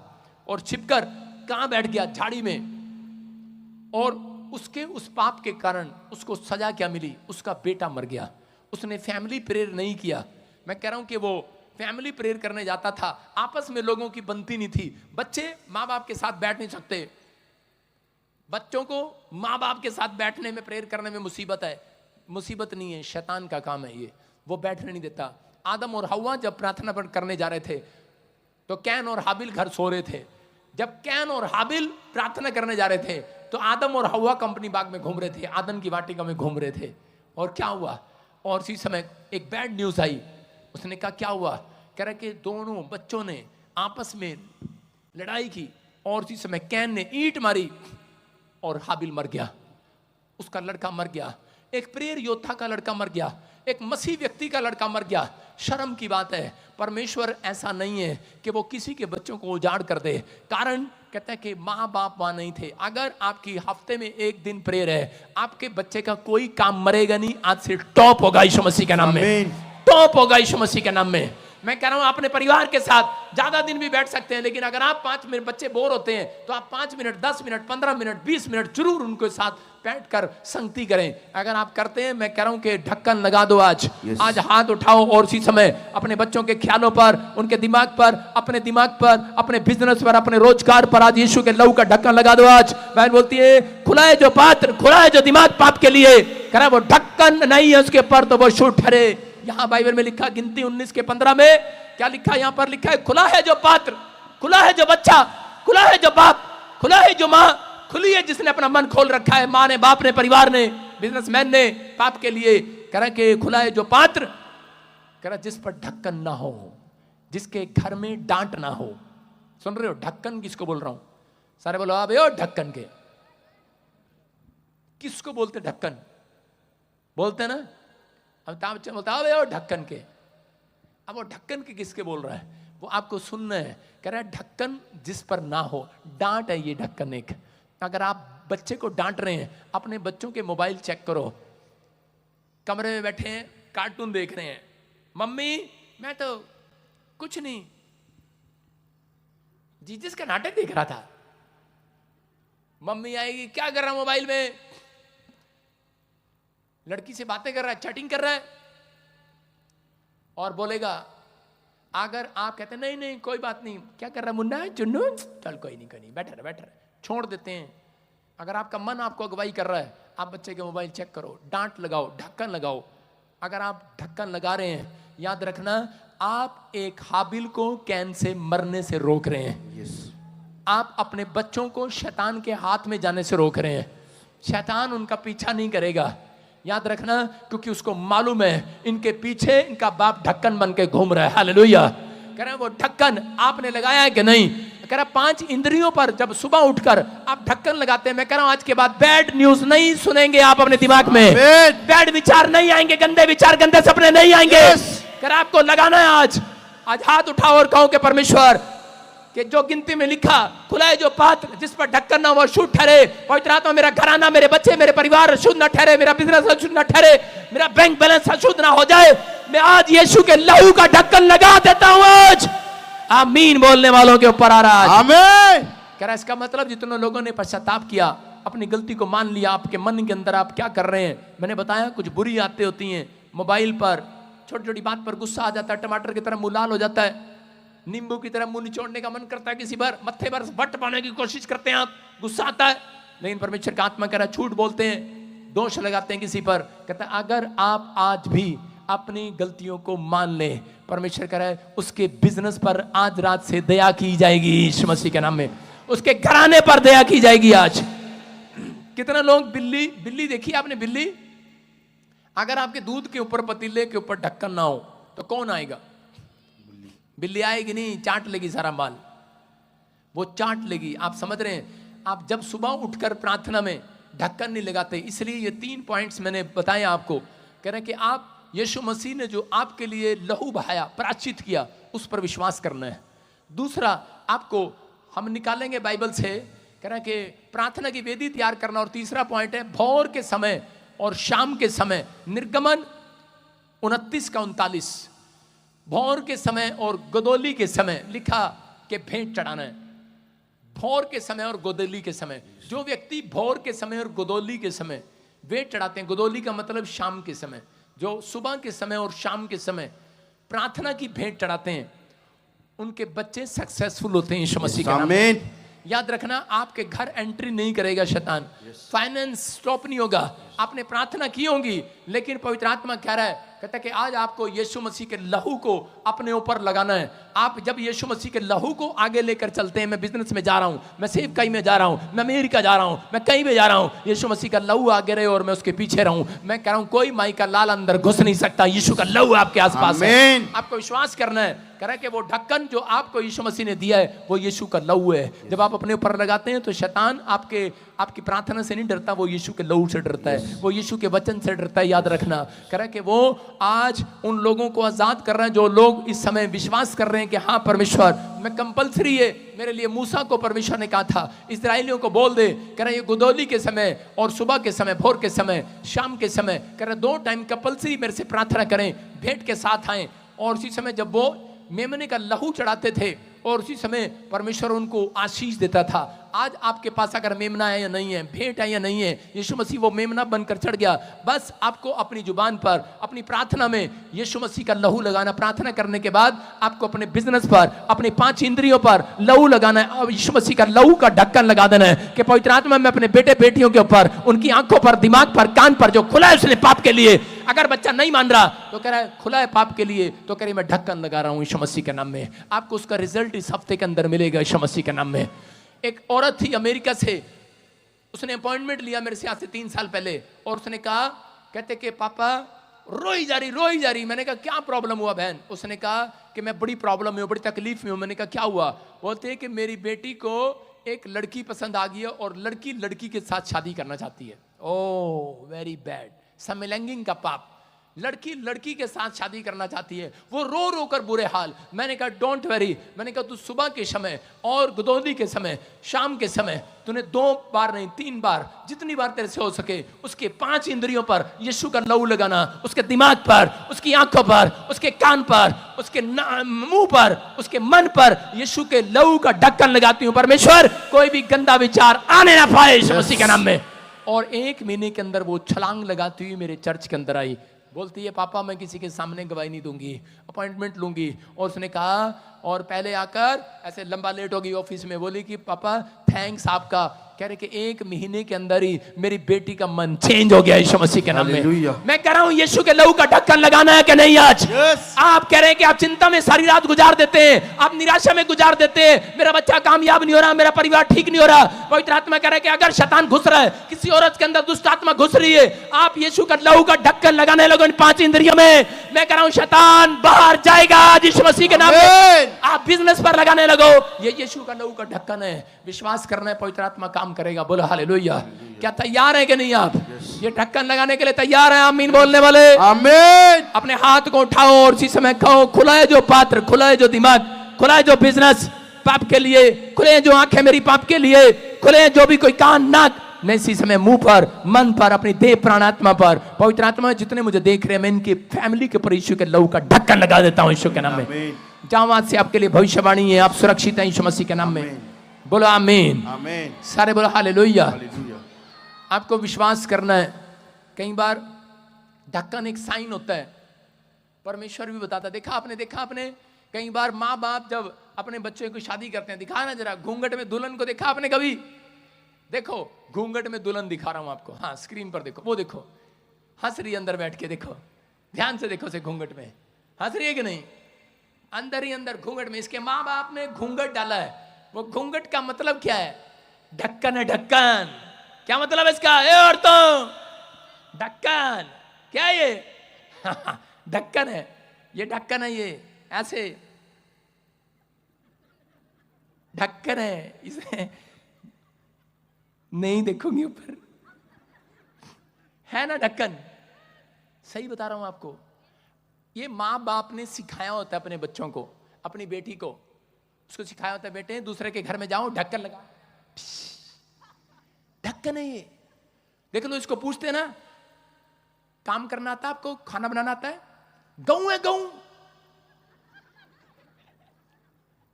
और छिपकर कहां बैठ गया, झाड़ी में। और उसके उस पाप के कारण उसको सजा क्या मिली, उसका बेटा मर गया। उसने फैमिली प्रेयर नहीं किया। मैं कह रहा हूं कि वो फैमिली प्रेयर करने जाता था, आपस में लोगों की बनती नहीं थी। बच्चे माँ बाप के साथ बैठ नहीं सकते, बच्चों को माँ बाप के साथ बैठने में, प्रेयर करने में मुसीबत है। मुसीबत नहीं है, शैतान का काम है ये, वो बैठने नहीं देता। आदम और हव्वा जब प्रार्थना करने जा रहे थे, तो कैन और हाबिल घर सो रहे थे। जब कैन और हाबिल प्रार्थना करने जा रहे थे, तो आदम और हव्वा कंपनी बाग में घूम रहे थे, आदम की वाटिका में घूम रहे थे। और क्या हुआ, और इसी समय एक बैड न्यूज आई। उसने कहा क्या हुआ, कह रहा कि दोनों बच्चों ने आपस में लड़ाई की, और इसी समय कैन ने ईंट मारी और हाबिल मर गया, उसका लड़का मर गया। एक प्रेयर योद्धा का लड़का मर गया, एक मसीह व्यक्ति का लड़का मर गया। शर्म की बात है, परमेश्वर ऐसा नहीं है कि वो किसी के बच्चों को उजाड़ कर दे। कारण कहता है कि माँ बाप वहां नहीं थे। अगर आपकी हफ्ते में एक दिन प्रेयर है, आपके बच्चे का कोई काम मरेगा नहीं। आज से टॉप होगा यीशु मसीह के नाम में, टॉप होगा यीशु मसीह के नाम में। मैं कह रहा हूं अपने परिवार के साथ ज्यादा दिन भी बैठ सकते हैं, लेकिन अगर आप 5 मिनट, बच्चे बोर होते हैं तो आप 5 मिनट, 10 मिनट, 15 मिनट, 20 मिनट जरूर उनके साथ बैठकर संगति करें। अगर आप करते हैं, मैं कह रहा हूं कि ढक्कन लगा दो आज। आज हाथ उठाओ और उसी समय अपने बच्चों के ख्यालों पर, उनके दिमाग पर, अपने दिमाग पर, अपने बिजनेस पर, अपने रोजगार पर आज यीशु के लहू का ढक्कन लगा दो आज। बहन बोलती है खुला है जो पात्र, खुला है जो दिमाग पाप के लिए, कह रहा वो ढक्कन नहीं है उसके पर तो वो शूट ठहरे। यहां बाइबल में लिखा, गिनती 19:15 में क्या लिखा, यहां पर लिखा है खुला है जो पात्र, खुला है जो बच्चा, खुला है जो बाप, खुला है जो मां, खुली है जिसने अपना मन खोल रखा है, मां ने, बाप ने, परिवार ने, बिजनेसमैन ने पाप के लिए। कह रहा कि खुला है जो पात्र, कह रहा जिस पर ढक्कन ना हो, जिसके घर में डांट ना हो। सुन रहे हो, ढक्कन किसको बोल रहा हूं? सारे बोलो अब यो ढक्कन के। किसको बोलते ढक्कन? बोलते ना, अब बच्चा बोलता है ढक्कन के। अब वो ढक्कन के किसके बोल रहा है, वो आपको सुनना है। कह रहा है ढक्कन जिस पर ना हो, डांट है ये ढक्कन एक। अगर आप बच्चे को डांट रहे हैं, अपने बच्चों के मोबाइल चेक करो, कमरे में बैठे हैं कार्टून देख रहे हैं, मम्मी मैं तो कुछ नहीं, जीसस का नाटक देख रहा था। मम्मी आएगी, क्या कर रहा मोबाइल में? लड़की से बातें कर रहा है, चैटिंग कर रहा है, और बोलेगा। अगर आप कहते नहीं नहीं कोई बात नहीं, क्या कर रहा है मुन्ना, चुन्नू, चल कोई नहीं, बैठा रहे, छोड़ देते हैं। अगर आपका मन आपको अगुवाई कर रहा है, आप बच्चे के मोबाइल चेक करो, डांट लगाओ, ढक्कन लगाओ। अगर आप ढक्कन लगा रहे हैं, याद रखना आप एक हाबिल को कैन से मरने से रोक रहे हैं। आप अपने बच्चों को शैतान के हाथ में जाने से रोक रहे हैं। शैतान उनका पीछा नहीं करेगा, याद रखना, क्योंकि उसको मालूम है इनके पीछे इनका बाप ढक्कन बन के घूम रहा है। हालेलुया। कह रहे वो ढक्कन आपने लगाया है कि नहीं? कह रहा 5 इंद्रियों पर जब सुबह उठकर आप ढक्कन लगाते हैं, मैं कह रहा हूं आज के बाद बैड न्यूज नहीं सुनेंगे आप अपने दिमाग में, बैड विचार नहीं आएंगे, गंदे विचार, गंदे सपने नहीं आएंगे। कह रहा आपको लगाना है आज हाथ उठाओ और कहो कि परमेश्वर कि जो गिनती में लिखा, खुला है जो पात्र जिस पर ढक्कन ना वो अशुद्ध ठहरे। पवित्र आत्मा मेरा घराना, मेरे बच्चे, मेरे परिवार अशुद्ध ना ठहरे, मेरा बिजनेस अशुद्ध ना ठहरे, मेरा बैंक बैलेंस अशुद्ध ना हो जाए। मैं आज यीशु के लहू का ढक्कन लगा देता हूं आज। आमीन बोलने वालों के ऊपर आ रहा है। आमीन। कह रहा इसका मतलब जितने लोगों ने पश्चाताप किया, अपनी गलती को मान लिया, आपके मन के अंदर आप क्या कर रहे हैं, मैंने बताया कुछ बुरी आदतें होती हैं। मोबाइल पर छोटी छोटी बात पर गुस्सा आ जाता है, टमाटर की तरह मुंह लाल हो जाता है, नींबू की तरह मुंह निचोड़ने का मन करता है, किसी पर मत्थे पर वट पाने की कोशिश करते हैं आप, गुस्सा आता है। लेकिन परमेश्वर का आत्मा कह रहा है झूठ बोलते हैं, दोष लगाते हैं किसी पर। कहता है अगर आप आज भी अपनी गलतियों को मान ले, परमेश्वर कह रहा है उसके बिजनेस पर आज रात से दया की जाएगी यीशु मसीह के नाम में, उसके घराने पर दया की जाएगी आज। कितना लोग बिल्ली देखी आपने? बिल्ली अगर आपके दूध के ऊपर पतीले के ऊपर ढक्कन ना हो तो कौन आएगा? बिल्ली आएगी नहीं, चाट लेगी सारा माल, वो चाट लेगी। आप समझ रहे हैं? आप जब सुबह उठकर प्रार्थना में ढक्कन नहीं लगाते, इसलिए ये 3 पॉइंट्स मैंने बताए आपको। कह रहे हैं कि आप यीशु मसीह ने जो आपके लिए लहू बहाया, प्रायश्चित किया, उस पर विश्वास करना है। दूसरा, आपको हम निकालेंगे बाइबल से, कह रहे हैं कि प्रार्थना की वेदी तैयार करना। और तीसरा पॉइंट है भोर के समय और शाम के समय, निर्गमन 29 का 39, भोर के समय और गोदोली के समय लिखा कि भेंट चढ़ाना है। भोर के समय और गोदोली के समय, जो व्यक्ति भोर के समय और गोदोली के समय भेंट चढ़ाते हैं, गोदोली का मतलब शाम के समय, जो सुबह के समय और शाम के समय प्रार्थना की भेंट चढ़ाते हैं, उनके बच्चे सक्सेसफुल होते हैं यीशु मसीह के नाम में। याद रखना, आपके घर एंट्री नहीं करेगा शैतान, फाइनेंस स्टॉप नहीं होगा। आपने प्रार्थना की होगी, लेकिन पवित्र आत्मा कह रहा है, कहता है कि आज आपको यीशु मसीह के लहू को अपने ऊपर लगाना है। आप जब यीशु मसीह के लहू को आगे लेकर चलते हैं, मैं बिजनेस में जा रहा हूं, मैं सेवकाई में जा रहा हूं, मैं अमेरिका जा रहा हूं, मैं कहीं भी जा रहा हूं, यीशु मसीह का लहू आगे रहे और मैं उसके पीछे रहूं। मैं कह रहा हूं कोई माई का लाल अंदर घुस नहीं सकता, यीशु का लहू आपके आसपास है। आपको विश्वास करना है, कह रहा है कि वो ढक्कन जो आपको यीशु मसीह ने दिया है वो यीशु का लहू है। जब आप अपने ऊपर लगाते हैं तो शैतान आपकी प्रार्थना से नहीं डरता, वो यीशु के लहू से डरता है, वो यीशु के वचन से डरता है। याद रखना, कह रहा है कि वो आज उन लोगों को आजाद कर रहा है जो लोग इस समय विश्वास कर रहे हैं कि हाँ परमेश्वर, मैं कंपलसरी है मेरे लिए। मूसा को परमेश्वर ने कहा था इस्राएलियों को बोल दे, कह रहा है ये गोदोली के समय और सुबह के समय, भोर के समय, शाम के समय, कह रहा है 2 टाइम कंपलसरी मेरे से प्रार्थना करें, भेंट के साथ आए। और उसी समय जब वो मेमने का लहू चढ़ाते थे और उसी समय परमेश्वर उनको आशीष देता था। आज आपके पास अगर मेमना है या नहीं है, भेंट है या नहीं है, यीशु मसीह वो मेमना बनकर चढ़ गया। बस आपको अपनी जुबान पर, अपनी प्रार्थना में यीशु मसीह का लहू लगाना। प्रार्थना करने के बाद आपको अपने बिजनेस पर, अपने 5 इंद्रियों पर लहू लगाना है और यीशु मसीह का लहू का ढक्कन लगा देना है कि पवित्र आत्मा में अपने बेटे बेटियों के ऊपर, उनकी आंखों पर, दिमाग पर, कान पर जो खुला है उसने पाप के लिए। अगर बच्चा नहीं मान रहा तो कह रहा है खुला है पाप के लिए, तो कह रही मैं ढक्कन लगा रहा हूं यीशु मसीह के नाम में। आपको उसका रिजल्ट इस हफ्ते के अंदर मिलेगा यीशु मसीह के नाम में। एक औरत थी अमेरिका से, उसने अपॉइंटमेंट लिया मेरे से आज से 3 साल पहले, और उसने कहा, कहते कि पापा रोई जा रही। मैंने कहा क्या प्रॉब्लम हुआ बहन? उसने कहा कि मैं बड़ी प्रॉब्लम में हूँ, बड़ी तकलीफ में हूँ। मैंने कहा क्या हुआ? बोलते कि मेरी बेटी को एक लड़की पसंद आ गई है और लड़की के साथ शादी करना चाहती है। ओह वेरी बैड, समलैंगिक का पाप। लड़की के साथ शादी करना चाहती है, वो रो रो कर बुरे हाल। मैंने कहा डोंट वरी, मैंने कहा तू सुबह के समय और गोदोली के समय, शाम के समय, तूने 2 बार नहीं 3 बार, जितनी बार तेरे से हो सके उसके 5 इंद्रियों पर यीशु का लहू लगाना, उसके दिमाग पर, उसकी आंखों पर, उसके कान पर, उसके मुंह पर, उसके मन पर यीशु के लहू का ढक्कन लगाती हूँ। परमेश्वर कोई भी गंदा विचार आने ना पाए यीशु मसीह के नाम में। और 1 महीने के अंदर वो छलांग लगाती हुई मेरे चर्च के अंदर आई। बोलती है पापा मैं किसी के सामने गवाही नहीं दूंगी, अपॉइंटमेंट लूंगी। और उसने कहा, और पहले आकर ऐसे लंबा लेट हो गई ऑफिस में, बोली कि पापा थैंक्स आपका। कह रहे कि 1 महीने के अंदर ही मेरी बेटी का मन चेंज हो गया यीशु मसीह के नाम में। मैं कह रहा हूं यीशु के लहू का ढक्कन लगाना है कि नहीं आज? आप कह रहे हैं कि आप चिंता में सारी रात गुजार देते हैं, आप निराशा में गुजार देते हैं, मेरा बच्चा कामयाब नहीं हो रहा, मेरा परिवार ठीक नहीं हो रहा। पवित्र आत्मा कह रहा है कि अगर शैतान घुस रहा है, किसी औरत के अंदर दुष्ट आत्मा घुस रही है, आप यीशु का लहू का ढक्कन लगाने लगो इन 5 इंद्रियों में। मैं कह रहा हूं शैतान बाहर जाएगा यीशु मसीह के नाम में। आप बिजनेस पर लगाने लगो, ये यीशु का लहू का ढक्कन है। विश्वास करना है, पवित्र आत्मा काम करेगा। बोलो हालेलुया। क्या तैयार है कि नहीं आप ये ढक्कन लगाने के लिए तैयार है? आमीन बोलने वाले आमीन। अपने हाथ को उठाओ और इसी समय कहो, खुला है जो पात्र, खुला है जो दिमाग, खुला है जो बिजनेस पाप के लिए, खुले हैं जो आंखें मेरी पाप के लिए, खुले हैं जो भी कोई कान नाक मैं इसी समय मुंह पर, मन पर, अपनी देह प्राणात्मा पर, पवित्र आत्मा में जितने मुझे देख रहे हैं, मैं इनकी फैमिली के ऊपर यीशु के लहू का ढक्कन लगा देता हूं यीशु के नाम में। आमीन। जहां वहां से आपके लिए भविष्यवाणी है, आप सुरक्षित हैं यीशु मसीह के नाम में। बोलो आमीन। आमीन। सारे बोलो हालेलुया। हालेलुया। आपको विश्वास करना है। कई बार ढक्कन एक साइन होता है, परमेश्वर भी बताता। देखा आपने कई बार माँ बाप जब अपने बच्चे को शादी करते हैं, दिखा ना जरा घूंघट में दुल्हन को, देखा आपने कभी? देखो घूंघट में दुल्हन दिखा रहा हूं आपको, हाँ स्क्रीन पर देखो, वो देखो हंस रही अंदर बैठ के, देखो ध्यान से देखो, से घूंघट में हंस रही है कि नहीं? अंदर ही अंदर घूंघट में इसके माँ बाप ने घूंघट डाला है। वो घूंघट का मतलब क्या है? ढक्कन है, ढक्कन। क्या मतलब है इसका? ए औरतों, ढक्कन क्या है ये? ढक्कन है, ये ढक्कन है, ये ऐसे ढक्कन है, इसे नहीं देखोगे ऊपर, है ना ढक्कन। सही बता रहा हूं आपको। ये माँ बाप ने सिखाया होता है अपने बच्चों को, अपनी बेटी को, उसको सिखाया होता है, बेटे दूसरे के घर में जाओ ढक्कन लगा, ढक्कन है ये। देख लो, इसको पूछते हैं ना, काम करना आता है आपको, खाना बनाना आता है? गऊ है गऊ।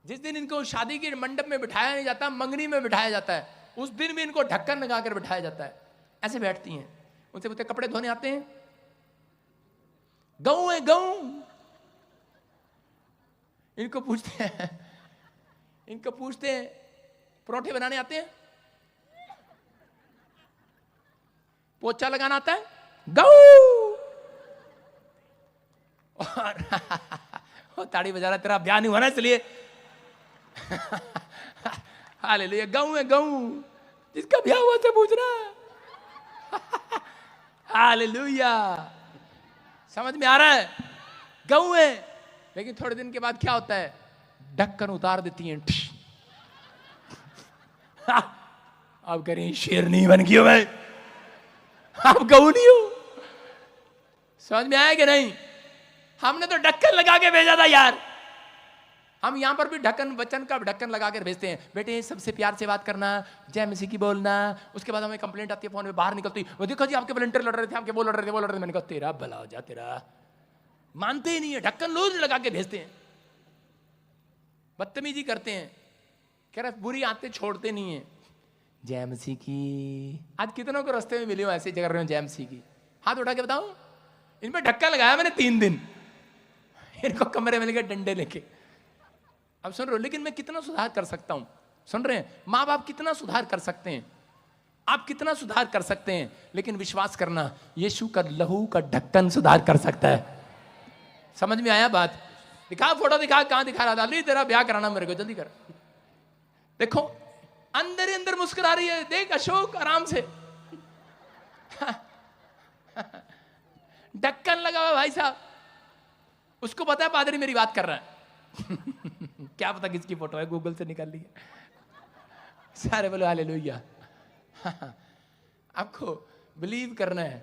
जिस दिन इनको शादी के मंडप में बिठाया नहीं जाता, मंगनी में बिठाया जाता है, उस दिन भी इनको ढक्कन लगाकर बिठाया जाता है। ऐसे बैठती हैं, उनसे पूछते कपड़े धोने आते हैं? गऊ है गऊ। इनको पूछते हैं परोठे बनाने आते हैं? पोछा लगाना आता है? गऊ। और ताड़ी बजा रहा, तेरा ब्याह नहीं होना इसलिए। हालेलुया। गऊ है गऊ, जिसका ब्याह हुआ से पूछ रहा। हालेलुया। समझ में आ रहा है? गऊ है। लेकिन थोड़े दिन के बाद क्या होता है? ढक्कन उतार देती हैं। अब करें शेरनी बन गई हो मैं, अब गऊ नहीं हो। समझ में आया कि नहीं? हमने तो ढक्कन लगा के भेजा था यार। हम यहां पर भी ढक्कन, वचन का ढक्कन लगा कर भेजते हैं। बेटे सबसे प्यार से बात करना, जय मसीह की बोलना। उसके बाद हमें कंप्लेंट आती है फोन में, बाहर निकलती, वो देखो जी आपके वॉलंटियर लड़ रहे थे, आपके वो लड़ रहे थे। मैंने कहा तेरा भला हो जा, तेरा मानते ही नहीं है। ढक्कन रोज लगा के भेजते हैं, बदतमीजी करते हैं, कह रहे बुरी आदतें छोड़ते नहीं है। जय मसीह की। आज कितनों को रास्ते में मिले हो ऐसे कर रहे हो जय मसीह की? हाथ उठा के बताओ। इनमें ढक्कन लगाया मैंने 3 दिन, इनको कमरे में लेके डंडे लेके। अब सुन रहे हो, लेकिन मैं कितना सुधार कर सकता हूं? सुन रहे हैं? माँ बाप कितना सुधार कर सकते हैं, आप कितना सुधार कर सकते हैं। लेकिन विश्वास करना, यीशु का लहू का ढक्कन सुधार कर सकता है। समझ में आया बात? दिखा फोटो, दिखा, कहां दिखा रहा था? अली तेरा ब्याह कराना मेरे को, जल्दी कर। देखो अंदर ही अंदर मुस्कुरा रही है। देख अशोक आराम से ढक्कन लगा हुआ भाई साहब। उसको पता है पादरी मेरी बात कर रहा है। क्या पता किसकी फोटो है, गूगल से निकाल ली है। सारे बोलो हालेलुया। आपको बिलीव करना है।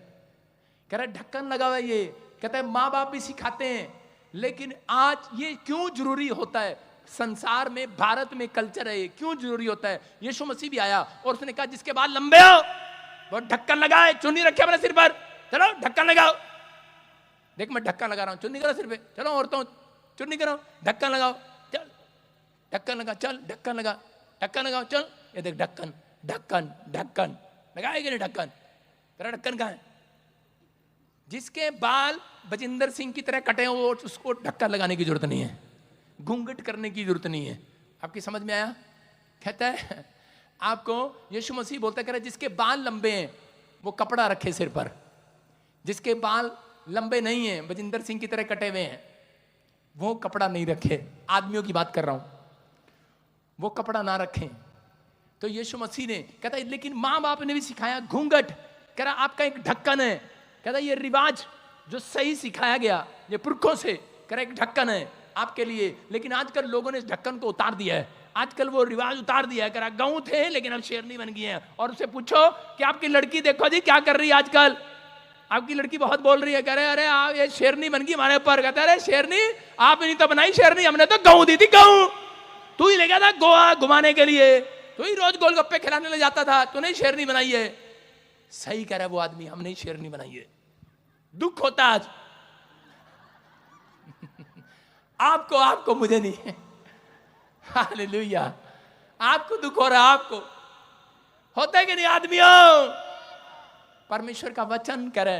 कह रहा है ढक्कन लगा हुआ है ये। कहता है माँ बाप भी सिखाते हैं, लेकिन आज ये क्यों जरूरी होता है? संसार में, भारत में कल्चर है, ये क्यों जरूरी होता है? यीशु मसीह भी आया और उसने कहा जिसके बाल लंबे हो वो ढक्कन लगाए। चुन्नी रखे अपने सिर पर, चलो ढक्कन लगाओ। देख मैं ढक्कन लगा रहा हूं, चुन्नी करो सिर पे। चलो औरतों चुन्नी करो, ढक्कन लगाओ, चल ढक्कन लगा, चल ढक्कन लगा, ढक्कन लगाओ, चल। ये देख ढक्कन ढक्कन ढक्कन लगाएगा नहीं ढक्कन? तेरा ढक्कन कहाँ है? जिसके बाल बजिंदर सिंह की तरह कटे हो उसको ढक्कन लगाने की जरूरत नहीं है, घूंघट करने की जरूरत नहीं है। आपकी समझ में आया? कहता है आपको यीशु मसीह बोलता है, जिसके बाल लंबे हैं वो कपड़ा रखे सिर पर, जिसके बाल लंबे नहीं हैं, बजिंदर सिंह की तरह कटे हुए हैं, वो कपड़ा नहीं रखे। आदमियों की बात कर रहा हूं, वो कपड़ा ना रखें। तो यीशु मसीह ने कहता है, लेकिन माँ बाप ने भी सिखाया घूंघट। कह रहा आपका एक ढक्कन है। कहता ये रिवाज जो सही सिखाया गया ये पुरखों से, कह रहा एक ढक्कन है आपके लिए। लेकिन आजकल लोगों ने इस ढक्कन को उतार दिया है, आजकल वो रिवाज उतार दिया है। कह रहा गऊ थे लेकिन अब शेरनी बन गई है। और उससे पूछो कि आपकी लड़की देखो जी क्या कर रही है आजकल, आपकी लड़की बहुत बोल रही है। कह रहे अरे आप ये शेरनी बन गई हमारे ऊपर। कहता है अरे शेरनी आपने तो बनाई शेरनी, हमने तो गऊ दी थी। गऊ तू ही ले गया था गोवा घुमाने के लिए, तू ही रोज गोलगप्पे खिलाने ले जाता था, तूने ही शेरनी बनाई है। सही कह रहा है वो आदमी, हमने ही शेरनी बनाई है। दुख होता आज आपको मुझे नहीं। हालेलुया। आपको दुख हो रहा, आपको होता है कि नहीं आदमियों? परमेश्वर का वचन करे,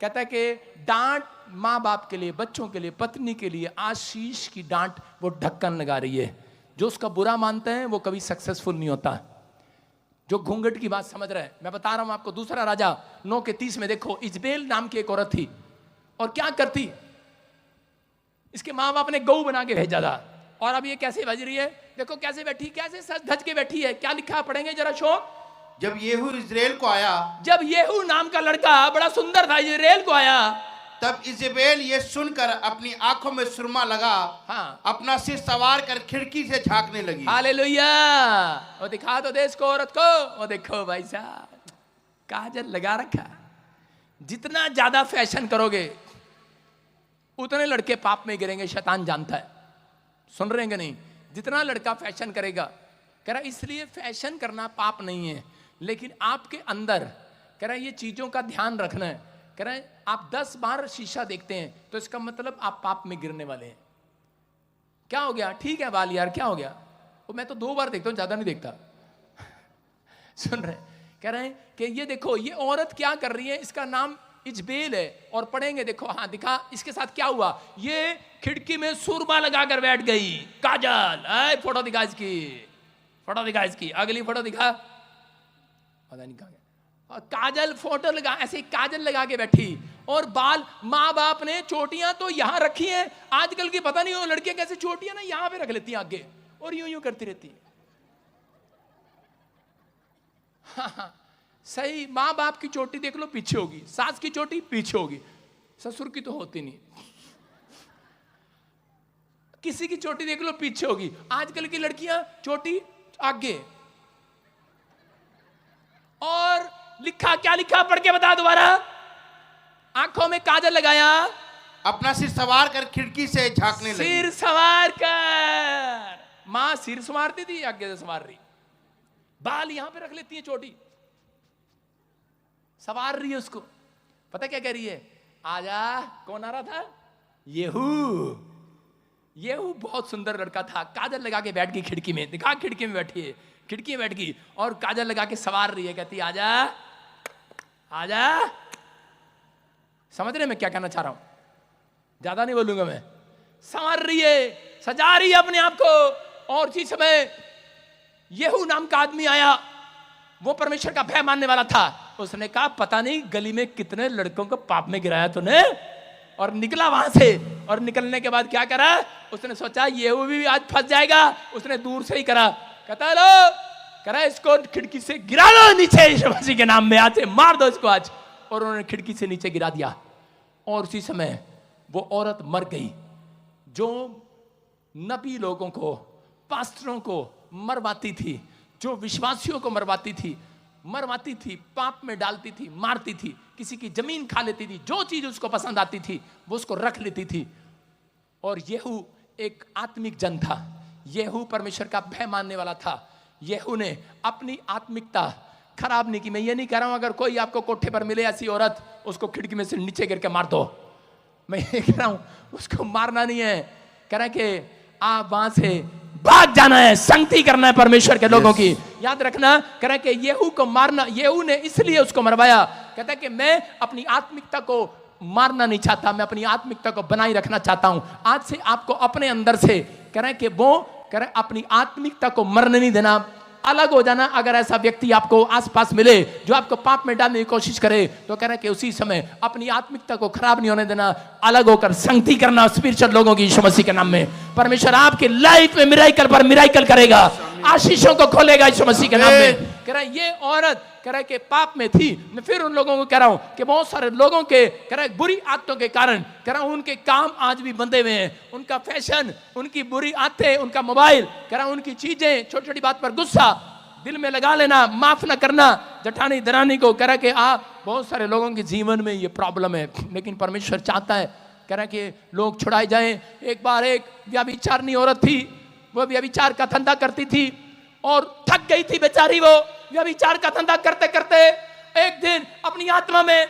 कहता है कि डांट माँ बाप के लिए, बच्चों के लिए, पत्नी के लिए आशीष की डांट वो ढक्कन लगा रही है। जो उसका बुरा मानते हैं वो कभी सक्सेसफुल नहीं होता। जो घूंघट की बात समझ रहे हैं, मैं बता रहा हूं आपको। दूसरा राजा 9:30 में देखो, इजबेल नाम की एक औरत थी और क्या करती, इसके माँ बाप ने गऊ बना के भेजा था। और अब ये कैसे बज रही है, देखो कैसे बैठी, कैसे सज धज के बैठी है। क्या लिखा पढ़ेंगे जरा शोक। जब येहू इज़राइल को आया, जब येहू नाम का लड़का बड़ा सुंदर था इज़राइल को आया, तब इजेबेल ये सुनकर अपनी आंखों में सुरमा लगा, हाँ, अपना सिर सवार कर खिड़की से झांकने लगी। हालेलुया। वो दिखा दो देश को, औरत को। वो देखो भाई साहब, काजल लगा रखा। जितना ज्यादा फैशन करोगे उतने लड़के पाप में गिरेंगे, शैतान जानता है। सुन रहे हैं कि नहीं? जितना लड़का फैशन करेगा, कह रहा इसलिए फैशन करना पाप नहीं है, लेकिन आपके अंदर कह रहा ये चीजों का ध्यान रखना है। कह रहे आप 10 बार शीशा देखते हैं तो इसका मतलब आप पाप में गिरने वाले हैं। क्या हो गया? ठीक है बाल यार, क्या हो गया? वो मैं तो 2 बार देखता हूं, ज्यादा नहीं देखता। सुन रहे, कह रहे हैं कि ये देखो ये औरत क्या कर रही है, इसका नाम इजबेल है। और पढ़ेंगे, देखो, हाँ दिखा इसके साथ क्या हुआ। ये खिड़की में सुरमा लगाकर बैठ गई, काजल। फोटो दिखा इसकी, फोटो दिखा इसकी, अगली फोटो दिखा, पता नहीं कहां गया। और काजल फोटो लगा, ऐसे काजल लगा के बैठी। और बाल, माँ बाप ने चोटियां तो यहां रखी हैं। आजकल की पता नहीं वो लड़कियां कैसे चोटियां ना यहां पे रख लेती हैं आगे, और यूं यूं करती रहती है। हाँ, सही। माँ बाप की चोटी देख लो पीछे होगी, सास की चोटी पीछे होगी, ससुर की तो होती नहीं। किसी की चोटी देख लो पीछे होगी। आजकल की लड़कियां चोटी आगे। और लिखा, क्या लिखा पढ़ के बता दोबारा। आंखों में काजल लगाया, अपना सिर सवार कर खिड़की से झांकने लगी। सिर सवार कर। मां सिर संवारती थी, आगे से संवार रही। बाल यहां पे रख लेती है, चोटी सवार रही है उसको। पता क्या कह रही है? आजा। कौन आ रहा था? येहू। येहू बहुत सुंदर लड़का था, काजल लगा के बैठ गई खिड़की में। दिखा, खिड़की में बैठी है, खिड़की में बैठ गई और काजल लगा के सवार रही है। कहती आजा आजा। समझ रहे मैं क्या कहना चाह रहा हूं? ज्यादा नहीं बोलूंगा मैं। संवार रही है, सजा रही है अपने आप को। और इसी समय येहू नाम का आदमी आया, वो परमेश्वर का भय मानने वाला था। उसने कहा पता नहीं गली में कितने लड़कों को पाप में गिराया तूने। और निकला वहां से। और निकलने के बाद क्या करा? उसने सोचा येहू भी आज फंस जाएगा। उसने दूर से ही करा, कहता लो, करा इसको खिड़की से गिरा लो नीचे, यीशु मसीह के नाम में, आज से मार दो इसको आज। और उन्होंने खिड़की से नीचे गिरा दिया। और उसी समय वो औरत मर गई, जो नबी लोगों को, पास्टरों को मरवाती थी, जो विश्वासियों को मरवाती थी, पाप में डालती थी, मारती थी, किसी की जमीन खा लेती थी, जो चीज उसको पसंद आती थी वो उसको रख लेती थी। और येहू एक आत्मिक जन था, येहू परमेश्वर का भय मानने वाला था। येहू ने अपनी आत्मिकता खराब नहीं की। मैं ये नहीं कह रहा हूं अगर कोई आपको कोठे पर मिले ऐसी औरत, उसको खिड़की में से नीचे गिर के मार दो। मैं ये कह रहा हूं उसको मारना नहीं है, कह रहा है कि आप वहां से भाग जाना है, संगति करना है परमेश्वर के लोगों की। याद रखना, कह रहा है कि येहू को मारना, येहू ने इसलिए उसको मरवाया, कहता है कि मैं अपनी आत्मिकता को मारना नहीं चाहता, मैं अपनी आत्मिकता को बनाए रखना चाहता हूं। आज से आपको अपने अंदर से, कह रहे हैं कि वो, कह रहे हैं अपनी आत्मिकता को मरने नहीं देना, अलग हो जाना। अगर ऐसा व्यक्ति आपको आसपास मिले जो आपको पाप में डालने की कोशिश करे, तो कह रहे हैं कि उसी समय अपनी आत्मिकता को खराब नहीं होने देना, अलग होकर संगति करना स्पिरिचुअल लोगों की यीशु मसीह के नाम में। परमेश्वर आपकी लाइफ में मिराकल पर मिराकल करेगा, आशीषों को खोलेगा यीशु मसीह के नाम में। कह रहा है ये औरत, कह रहा है कि पाप में थी। मैं फिर उन लोगों को कह रहा हूं कि बहुत सारे लोगों के, कह रहा है बुरी आदतों के कारण, कह रहा हूं उनके काम आज भी बंधे हुए हैं, उनका फैशन, उनकी बुरी आदतें, उनका मोबाइल, कह रहा हूं उनकी चीजें, छोटी छोटी बात पर गुस्सा दिल में लगा लेना, माफ ना करना जठानी दरानी को। कह रहा है कि बहुत सारे लोगों के जीवन में ये प्रॉब्लम है, लेकिन परमेश्वर चाहता है, कह रहा है कि लोग छुड़ाए जाएं। एक बार एक व्यभिचारिणी औरत थी, वो व्यभिचार का धंधा करती थी और थक गई थी बेचारी वो व्यभिचार का धंधा करते करते। एक दिन अपनी आत्मा में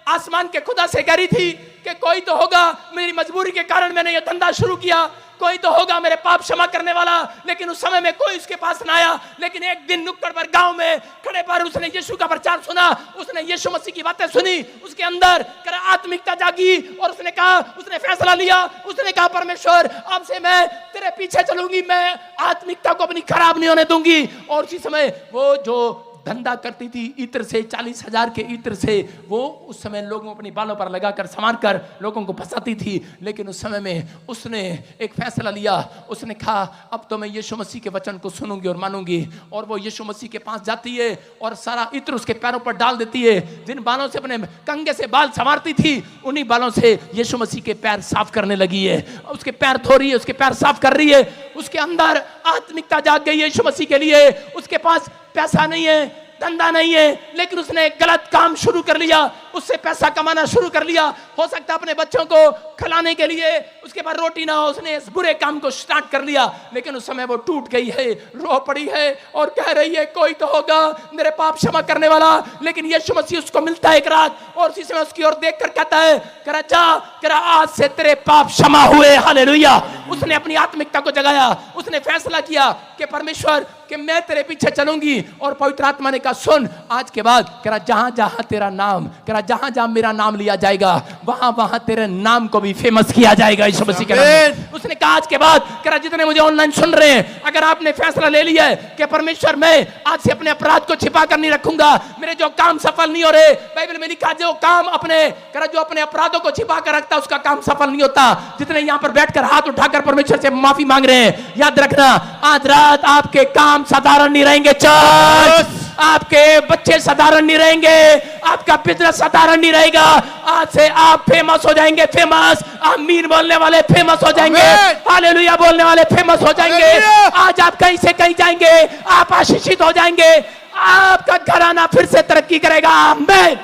आसमान के खुदा से कह रही थी कि कोई तो होगा, मेरी मजबूरी के कारण मैंने ये धंधा शुरू किया, कोई तो होगा मेरे पाप क्षमा करने वाला। लेकिन उस समय में कोई उसके पास ना आया। लेकिन एक दिन नुक्कड़ पर गांव में खड़े पर उसने यीशु का प्रचार सुना, उसने यीशु मसीह की बातें सुनी, उसके अंदर आत्मिकता जागी और उसने कहा, उसने फैसला लिया, उसने कहा परमेश्वर अब से मैं तेरे पीछे चलूंगी, मैं आत्मिकता को अपनी खराब नहीं होने दूंगी। और उसी समय वो जो धंधा करती थी इत्र से, 40,000 के इत्र से, वो उस समय लोगों अपनी बालों पर लगाकर संवार कर लोगों को फंसाती थी। लेकिन उस समय में उसने एक फैसला लिया, उसने कहा अब तो मैं यीशु मसीह के वचन को सुनूंगी और मानूंगी। और वो यीशु मसीह के पास जाती है और सारा इत्र उसके पैरों पर डाल देती है। जिन बालों से अपने कंघे से बाल संवारती थी उन्हीं बालों से यीशु मसीह के पैर साफ करने लगी है। उसके पैर धो रही है, उसके पैर साफ कर रही है। उसके अंदर आत्मिकता जाग गई है यीशु मसीह के लिए। उसके पास पैसा नहीं है, धंधा नहीं है, लेकिन उसने गलत काम शुरू कर लिया, उससे पैसा कमाना शुरू कर लिया। हो सकता है अपने बच्चों को खिलाने के लिए उसके पास रोटी ना हो, उसने इस बुरे काम को स्टार्ट कर लिया। लेकिन उस समय वो टूट गई है, रो पड़ी है और कह रही है कोई तो होगा मेरे पाप क्षमा करने वाला। लेकिन यीशु मसीह उसको मिलता है एक रात और उसी समय उसकी ओर देखकर कहता है, करा जा, करा आज से तेरे पाप क्षमा हुए। हालेलुया। उसने अपनी आत्मिकता को जगाया, उसने फैसला किया कि परमेश्वर कि मैं तेरे पीछे चलूंगी। और पवित्र आत्मा ने कहा सुन, आज के बाद करा जहां जहां तेरा नाम, करा जहां जहां मेरा नाम लिया जाएगा वहां वहां तेरे नाम को भी फेमस किया जाएगा यीशु मसीह के नाम में। उसने कहा आज के बाद करा जितने मुझे ऑनलाइन सुन रहे हैं, अगर आपने फैसला ले लिया है कि परमेश्वर मैं आज से अपने अपराध को छिपा कर नहीं रखूंगा, मेरे जो काम सफल नहीं हो रहे, बाइबल में लिखा जो काम अपने करा जो अपने अपराधों को छिपा कर रखता उसका काम सफल नहीं होता। जितने यहां पर बैठकर हाथ उठाकर परमेश्वर से माफी मांग रहे हैं, याद रखना आज रात आपके काम साधारण नहीं रहेंगे चर्च, आपके बच्चे साधारण नहीं रहेंगे, आपका बिजनेस साधारण नहीं रहेगा। आज से आप फेमस हो जाएंगे, फेमस, आमीन बोलने वाले फेमस हो जाएंगे, हालेलुया बोलने वाले फेमस हो जाएंगे। आज आप कहीं से कहीं जाएंगे, आप आशीषित हो जाएंगे, आपका घराना फिर से तरक्की करेगा। आमीन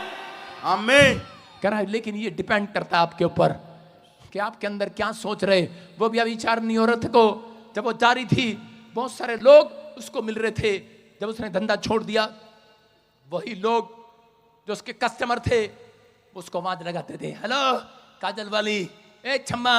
आमीन। कह रहा है, लेकिन ये डिपेंड करता है आपके ऊपर कि आपके अंदर क्या सोच रहे। वो भी विचार नहीं हो रहे को जब वो जारी थी, बहुत सारे लोग उसको मिल रहे थे। जब उसने धंधा छोड़ दिया, वही लोग जो उसके कस्टमर थे उसको आवाज लगाते थे, हेलो काजल वाली, ए छम्मा,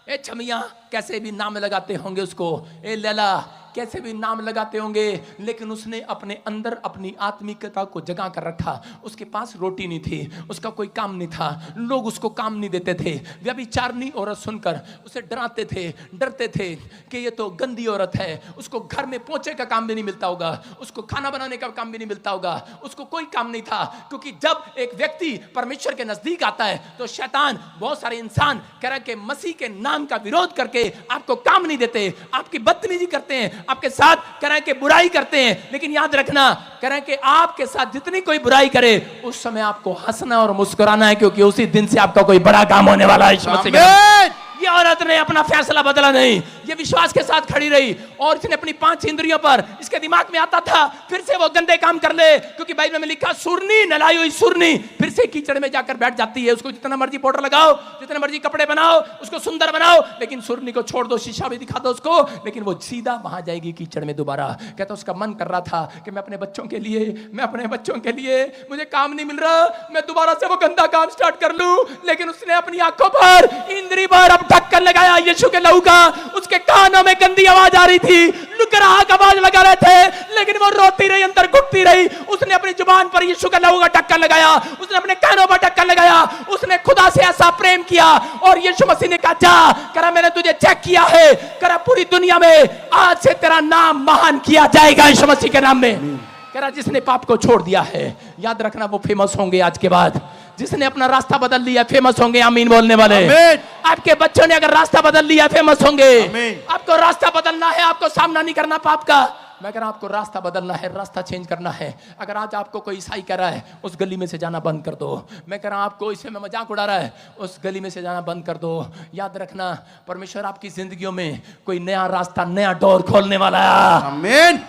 ए छमिया, कैसे भी नाम लगाते होंगे उसको, ए लैला, कैसे भी नाम लगाते होंगे। लेकिन उसने अपने अंदर अपनी आत्मिकता को जगा कर रखा। उसके पास रोटी नहीं थी, उसका कोई काम नहीं था, लोग उसको काम नहीं देते थे। व्यभिचारिणी औरत सुनकर उसे डराते थे, डरते थे कि ये तो गंदी औरत है, उसको घर में पोंछे का काम भी नहीं मिलता होगा, उसको खाना बनाने का काम भी नहीं मिलता होगा, उसको कोई काम नहीं था। क्योंकि जब एक व्यक्ति परमेश्वर के नजदीक आता है तो शैतान, बहुत सारे इंसान कह रहे कि मसीह के नाम का विरोध करके आपको काम नहीं देते, आपकी बदतमीजी करते हैं, आपके साथ कह रहे हैं कि बुराई करते हैं। लेकिन याद रखना, कह रहे हैं कि आपके साथ जितनी कोई बुराई करे उस समय आपको हंसना और मुस्कुराना है, क्योंकि उसी दिन से आपका कोई बड़ा काम होने वाला है। ये औरत ने अपना फैसला बदला नहीं, ये विश्वास के साथ खड़ी रही और इसने अपनी 5 इंद्रियों पर, इसके दिमाग में आता था फिर से वो गंदे काम कर ले, क्योंकि बाइबल में लिखा सुरनी, नलाई हुई सुरनी फिर से कीचड़ में जाकर बैठ जाती है। उसको जितना मर्जी पाउडर लगाओ, जितने मर्जी कपड़े बनाओ, उसको सुंदर बनाओ, लेकिन सुरनी को छोड़ दो, शीशा भी दिखा दो उसको, लेकिन वो सीधा वहां जाएगी कीचड़ में दोबारा। कहता उसका मन कर रहा था कि मैं अपने बच्चों के लिए मुझे काम नहीं मिल रहा, मैं दोबारा से वो गंदा काम स्टार्ट कर लूं। लेकिन उसने अपनी आंखों पर, इंद्री पर ढक्कन लगाया यीशु के लहू का। उसके कानों में गंदी आवाज आ रही थी, लुकराहट आवाज लगा रहे थे, लेकिन वो रोती रही, अंदर घुटती रही। उसने अपनी जुबान पर यीशु के लहू का ढक्कन लगाया, उसने अपने कानों पर ढक्कन लगाया, उसने खुदा से ऐसा प्रेम किया। और यीशु मसीह ने कहा जा, करा मैंने तुझे चेक किया है, करा पूरी दुनिया में आज से तेरा नाम महान किया जाएगा यीशु मसीह के नाम में। करा जिसने पाप को छोड़ दिया है, याद रखना वो फेमस होंगे आज के बाद। जिसने अपना रास्ता बदल लिया फेमस होंगे, आमीन बोलने वाले। आपके बच्चों ने अगर रास्ता बदल लिया फेमस होंगे। आपको रास्ता बदलना है, आपको सामना नहीं करना पाप का। मैं कह रहा हूं आपको रास्ता बदलना है, रास्ता चेंज करना है। अगर आज आपको कोई ईसाई कह रहा है उस गली में से जाना बंद कर दो, मैं कह रहा हूं आपको इसे में मजाक उड़ा रहा है उस गली में से जाना बंद कर दो। याद रखना परमेश्वर आपकी जिंदगियों में कोई नया रास्ता, नया डोर खोलने वाला है। आमीन।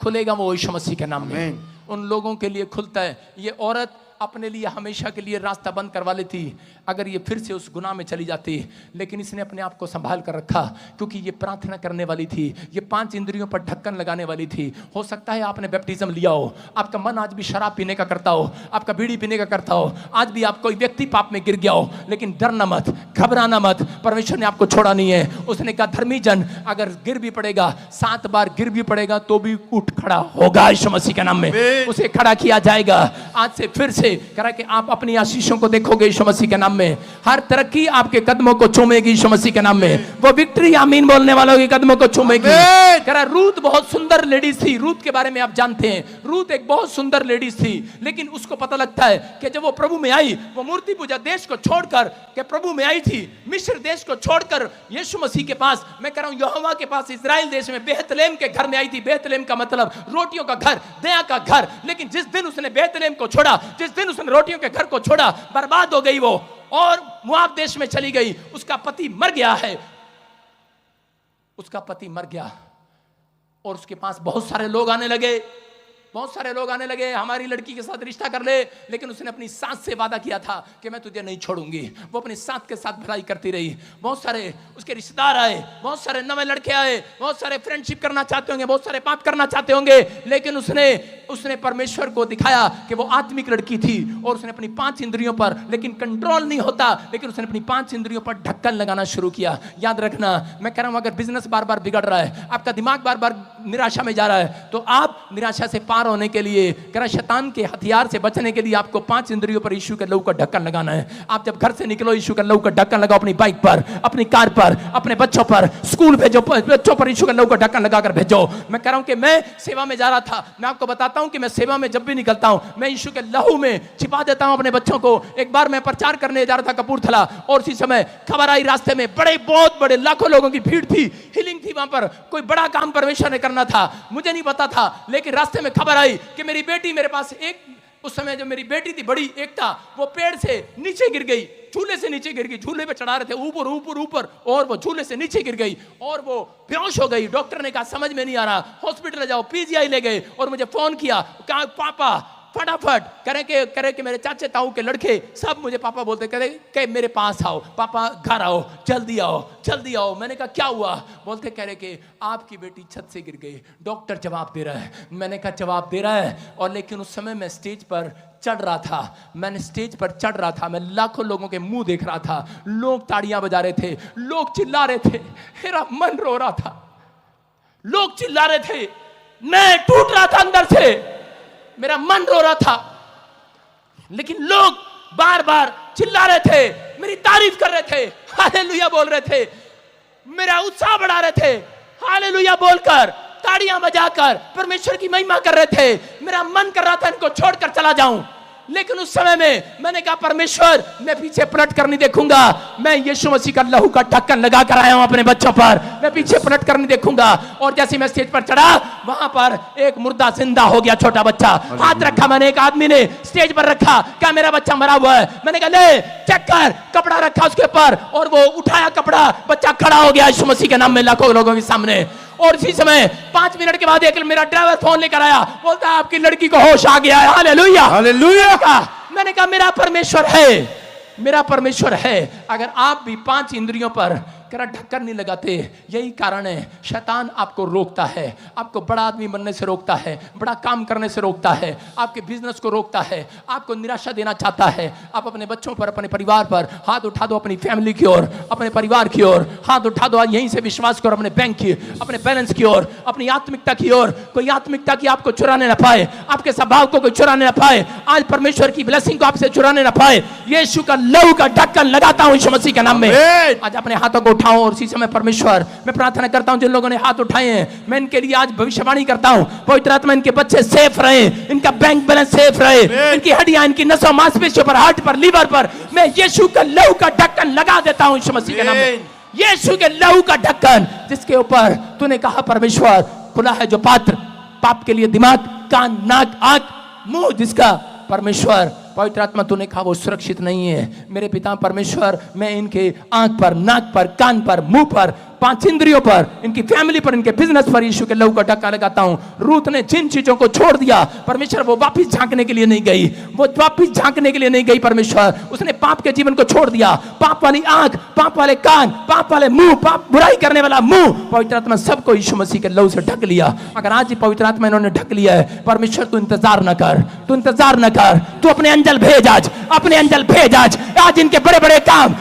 खुलेगा वो यीशु मसीह के नाम में, उन लोगों के लिए खुलता है। ये औरत अपने लिए हमेशा के लिए रास्ता बंद करवा लेती अगर ये फिर से उस गुनाह में चली जाती। लेकिन इसने अपने आप को संभाल कर रखा क्योंकि ये प्रार्थना करने वाली थी, ये 5 इंद्रियों पर ढक्कन लगाने वाली थी। हो सकता है आपने बैप्टिज्म लिया हो, आपका मन आज भी शराब पीने का करता हो, आपका बीड़ी पीने का करता हो, आज भी आप कोई व्यक्ति पाप में गिर गया हो, लेकिन डरना मत, घबराना मत, परमेश्वर ने आपको छोड़ा नहीं है। उसने कहा धर्मी जन अगर गिर भी पड़ेगा, 7 बार गिर भी पड़ेगा तो भी उठ खड़ा होगा यीशु मसीह के नाम में, उसे खड़ा किया जाएगा। आज से फिर से करा कि आप अपनी आशीषों को देखोगे यीशु मसीह के नाम में, हर तरक्की आपके कदमों को चूमेगी यीशु मसीह के नाम में, वो विक्ट्री आमीन बोलने वालों के कदमों को चूमेगी। करा रूत बहुत सुंदर लेडीज थी, रूत के बारे में आप जानते हैं, रूत एक बहुत सुंदर लेडीज थी, लेकिन उसको पता लगता है कि जब वो प्रभु में आई, वो मूर्ति पूजा देश को छोड़कर के प्रभु में आई थी, मिस्र देश को छोड़कर यीशु मसीह के पास, मैं कह रहा हूं यहोवा के पास, इजराइल देश में बेथलेम के घर में आई थी। बेथलेम का मतलब रोटियों का घर, दया का घर। लेकिन जिस दिन उसने बेथलेम को छोड़ा, जिस दिन उसने रोटियों के घर को छोड़ा, बर्बाद हो गई वो और मोआब देश में चली गई। उसका पति मर गया है, उसका पति मर गया और उसके पास बहुत सारे लोग आने लगे, बहुत सारे लोग आने लगे, हमारी लड़की के साथ रिश्ता कर ले। लेकिन उसने अपनी सास से वादा किया था कि मैं तुझे नहीं छोड़ूंगी। वो अपनी सास के साथ भलाई करती रही। बहुत सारे उसके रिश्तेदार आए, बहुत सारे नए लड़के आए, बहुत सारे फ्रेंडशिप करना चाहते होंगे, बहुत सारे पाप करना चाहते होंगे, लेकिन उसने परमेश्वर को दिखाया कि वो आत्मिक लड़की थी और उसने अपनी 5 इंद्रियों पर, लेकिन कंट्रोल नहीं होता, लेकिन उसने अपनी 5 इंद्रियों पर ढक्कन लगाना शुरू किया। याद रखना, मैं कह रहा हूं अगर बिजनेस बार बार बिगड़ रहा है, आपका दिमाग बार बार निराशा में जा रहा है, तो आप निराशा से पार होने के लिए, करा शैतान के हथियार से बचने के लिए आपको 5 इंद्रियों पर यीशु के लहू का ढक्कन लगाना है। आप जब घर से निकलो, यीशु का लहू का ढक्कन लगाओ, अपनी बाइक पर, अपनी कार पर, अपने बच्चों पर, स्कूल भेजो, बच्चों पर यीशु का लहू का ढक्कन लगाकर भेजो। मैं कह रहा हूं कि मैं सेवा में जा रहा था, मैं आपको बताता हूं कि मैं सेवा में जब भी निकलता हूं, मैं यीशु के लहू में छिपा देता हूं अपने बच्चों को। एक बार मैं प्रचार करने जा रहा था कपूरथला और उसी समय खबर आई रास्ते में बहुत बड़े लाखों लोगों की भीड़ थी, हीलिंग थी, वहां पर कोई बड़ा काम परमेश्वर ने करना था, मुझे नहीं पता था। लेकिन रास्ते में खबर आई कि मेरी बेटी मेरे पास, एक उस समय जो मेरी बेटी थी बड़ी एकता, वो पेड़ से नीचे गिर गई, झूले से नीचे गिर गई, झूले पे चढ़ा रहे थे ऊपर ऊपर ऊपर, और वो झूले से नीचे गिर गई और वो बेहोश हो गई। डॉक्टर ने कहा समझ में नहीं आ रहा, हॉस्पिटल ले जाओ, पीजीआई ले गए और मुझे फोन किया, कहा पापा फटाफट करे कि मेरे चाचे ताऊ के लड़के सब मुझे पापा बोलते, करे कि मेरे पास आओ, पापा घर आओ, जल्दी आओ, जल्दी आओ। मैंने कहा क्या हुआ? बोलते कह रहे कि आपकी बेटी छत से गिर गई, डॉक्टर जवाब दे रहा है। मैंने कहा जवाब दे रहा है, और लेकिन उस समय मैं स्टेज पर चढ़ रहा था, मैंने स्टेज पर चढ़ रहा था, मैं लाखों लोगों के मुंह देख रहा था, लोग ताड़ियां बजा रहे थे, लोग चिल्ला रहे थे, मेरा मन रो रहा था, लोग चिल्ला रहे थे, मैं टूट रहा था अंदर से, मेरा मन रो रहा था, लेकिन लोग बार बार चिल्ला रहे थे, मेरी तारीफ कर रहे थे, हालेलुया बोल रहे थे, मेरा उत्साह बढ़ा रहे थे, हालेलुया बोलकर, ताड़ियां बजाकर परमेश्वर की महिमा कर रहे थे। मेरा मन कर रहा था इनको छोड़कर चला जाऊं, लेकिन उस समय में मैंने कहा परमेश्वर मैं पीछे पलट कर नहीं देखूंगा, मैं यीशु मसीह का लहू का ढक्कन लगा कर आया हूं अपने बच्चों पर, मैं पीछे पलट कर नहीं देखूंगा। और जैसे मैं स्टेज पर चढ़ा, वहां पर एक मुर्दा जिंदा हो गया, छोटा बच्चा, हाथ रखा मैंने, एक आदमी ने स्टेज पर रखा, क्या मेरा बच्चा मरा हुआ है? मैंने कहा ले चेक कर, कपड़ा रखा उसके ऊपर, और वो उठाया कपड़ा, बच्चा खड़ा हो गया यीशु मसीह के नाम में लाखों लोगों के सामने। और इसी समय 5 मिनट के बाद एक मेरा ड्राइवर फोन लेकर आया, बोलता है आपकी लड़की को होश आ गया है, हालेलुया हालेलुया। मैंने कहा मेरा परमेश्वर है, मेरा परमेश्वर है। अगर आप भी 5 इंद्रियों पर ढक्कन नहीं लगाते, यही कारण है शैतान आपको रोकता है, आपको बड़ा आदमी बनने से रोकता है, बड़ा काम करने से रोकता है, आपके बिजनेस को रोकता है, आपको निराशा देना चाहता है। आप अपने बच्चों पर, अपने परिवार पर हाथ उठा दो, अपनी फैमिली की ओर, अपने परिवार की ओर हाथ उठा दो, यहीं से विश्वास करो, अपने बैंक की, अपने बैलेंस की ओर, अपनी आत्मिकता की ओर। कोई आत्मिकता की आपको चुराने ना पाए, आपके स्वभाव को कोई चुराने ना पाए, आज परमेश्वर की ब्लेसिंग को आपसे चुराने ना पाए। यीशु का लहू का ढक्कन लगाता हूं यीशु मसीह के नाम में। आज अपने हाथों को उठाओ और इसी समय परमेश्वर, मैं प्रार्थना करता हूं जिन लोगों ने हाथ उठाए हैं, मैं इनके लिए आज भविष्यवाणी करता हूं, पवित्र आत्मा इनके बच्चे सेफ रहे, इनका बैंक बैलेंस सेफ रहे, इनकी हड्डियां, इनकी नसों मांसपेशियों पर, हार्ट पर, लीवर पर मैं यीशु का लहू का ढक्कन लगा देता हूं यीशु मसीह के नाम में। यीशु के लहू का ढक्कन, जिसके ऊपर तूने कहा परमेश्वर खुला है जो पात्र, पाप के लिए दिमाग, कान, नाक, आंख, मुंह जिसका परमेश्वर पवित्र आत्मा तूने कहा वो सुरक्षित नहीं है। मेरे पिता परमेश्वर, मैं इनके आंख पर, नाक पर, कान पर, मुंह पर 5 इंद्रियों पर, इनकी फैमिली पर, इनके बिजनेस पर यीशु के लहू का ढक्का लगाता हूं। रूथ ने जिन चीजों को छोड़ दिया परमेश्वर, वो वापस झांकने के लिए नहीं गई, वो वापस झांकने के लिए नहीं गई परमेश्वर। उसने पाप के जीवन को छोड़ दिया, पाप वाली आंख, पाप वाले कान, पाप वाले मुंह, पाप बुराई करने वाला मुंह, पवित्र आत्मा सबको यीशु मसीह के लहू से ढक लिया। अगर आज ही पवित्र आत्मा इन्होंने ढक लिया है, परमेश्वर तू इंतजार न कर, तू इंतजार न कर, तू अपने अंजल भेज आज, अपने अंजल भेज आज। आज इनके बड़े बड़े काम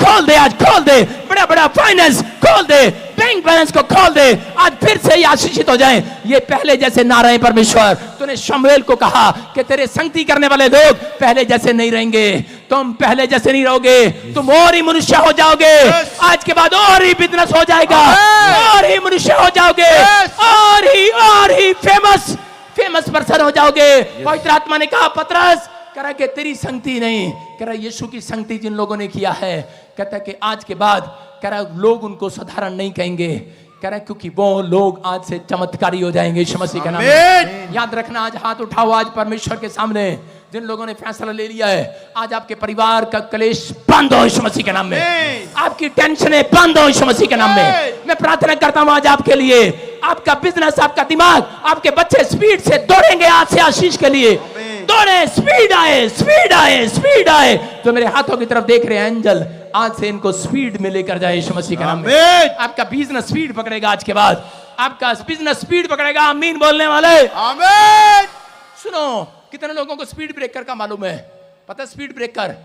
खोल दे, आज खोल दे, बड़ा बड़ा फाइनेंस खोल दे, बैंक बैलेंस को खोल दे, आज फिर से ही आशीषित हो जाएं। ये पहले जैसे ना रहे परमेश्वर। तूने शमूएल को कहा कि तेरे संगति करने वाले लोग पहले जैसे नहीं रहेंगे, तुम पहले जैसे नहीं रहोगे, तुम और ही मनुष्य हो जाओगे। आज के बाद और ही बिजनेस हो जाएगा, और ही मनुष्य हो जाओगे, और ही फेमस पर्सन हो जाओगे। पवित्र आत्मा ने कहा पतरस, कह रहा कि तेरी संगति नहीं, कह रहा यीशु की संगति जिन लोगों ने किया है, कहता कि आज के बाद कह रहा लोग उनको साधारण नहीं कहेंगे, कह रहा क्योंकि वो लोग आज से चमत्कारी हो जाएंगे यीशु मसीह के नाम में। याद रखना, आज हाथ उठाओ आज परमेश्वर के सामने, जिन लोगों ने फैसला ले लिया है, आज आपके परिवार का क्लेश बंद हो यीशु मसीह के नाम में, आपकी टेंशनें बंद हो यीशु मसीह के नाम में। मैं प्रार्थना करता हूं आज आपके लिए, आपका बिजनेस, आपका दिमाग, आपके बच्चे स्पीड से दौड़ेंगे आज से आशीष के लिए। दौड़े, स्पीड आए, स्पीड आए, स्पीड आए। जो मेरे हाथों की तरफ देख रहे हैं एंजल, आज से इनको स्पीड में लेकर जाए यीशु मसीह के नाम में। आपका बिजनेस स्पीड पकड़ेगा आज के बाद, आपका बिजनेस स्पीड पकड़ेगा। आमीन बोलने वाले, आमीन। सुनो, कितने लोगों को स्पीड ब्रेकर का मालूम है? पता है स्पीड ब्रेकर?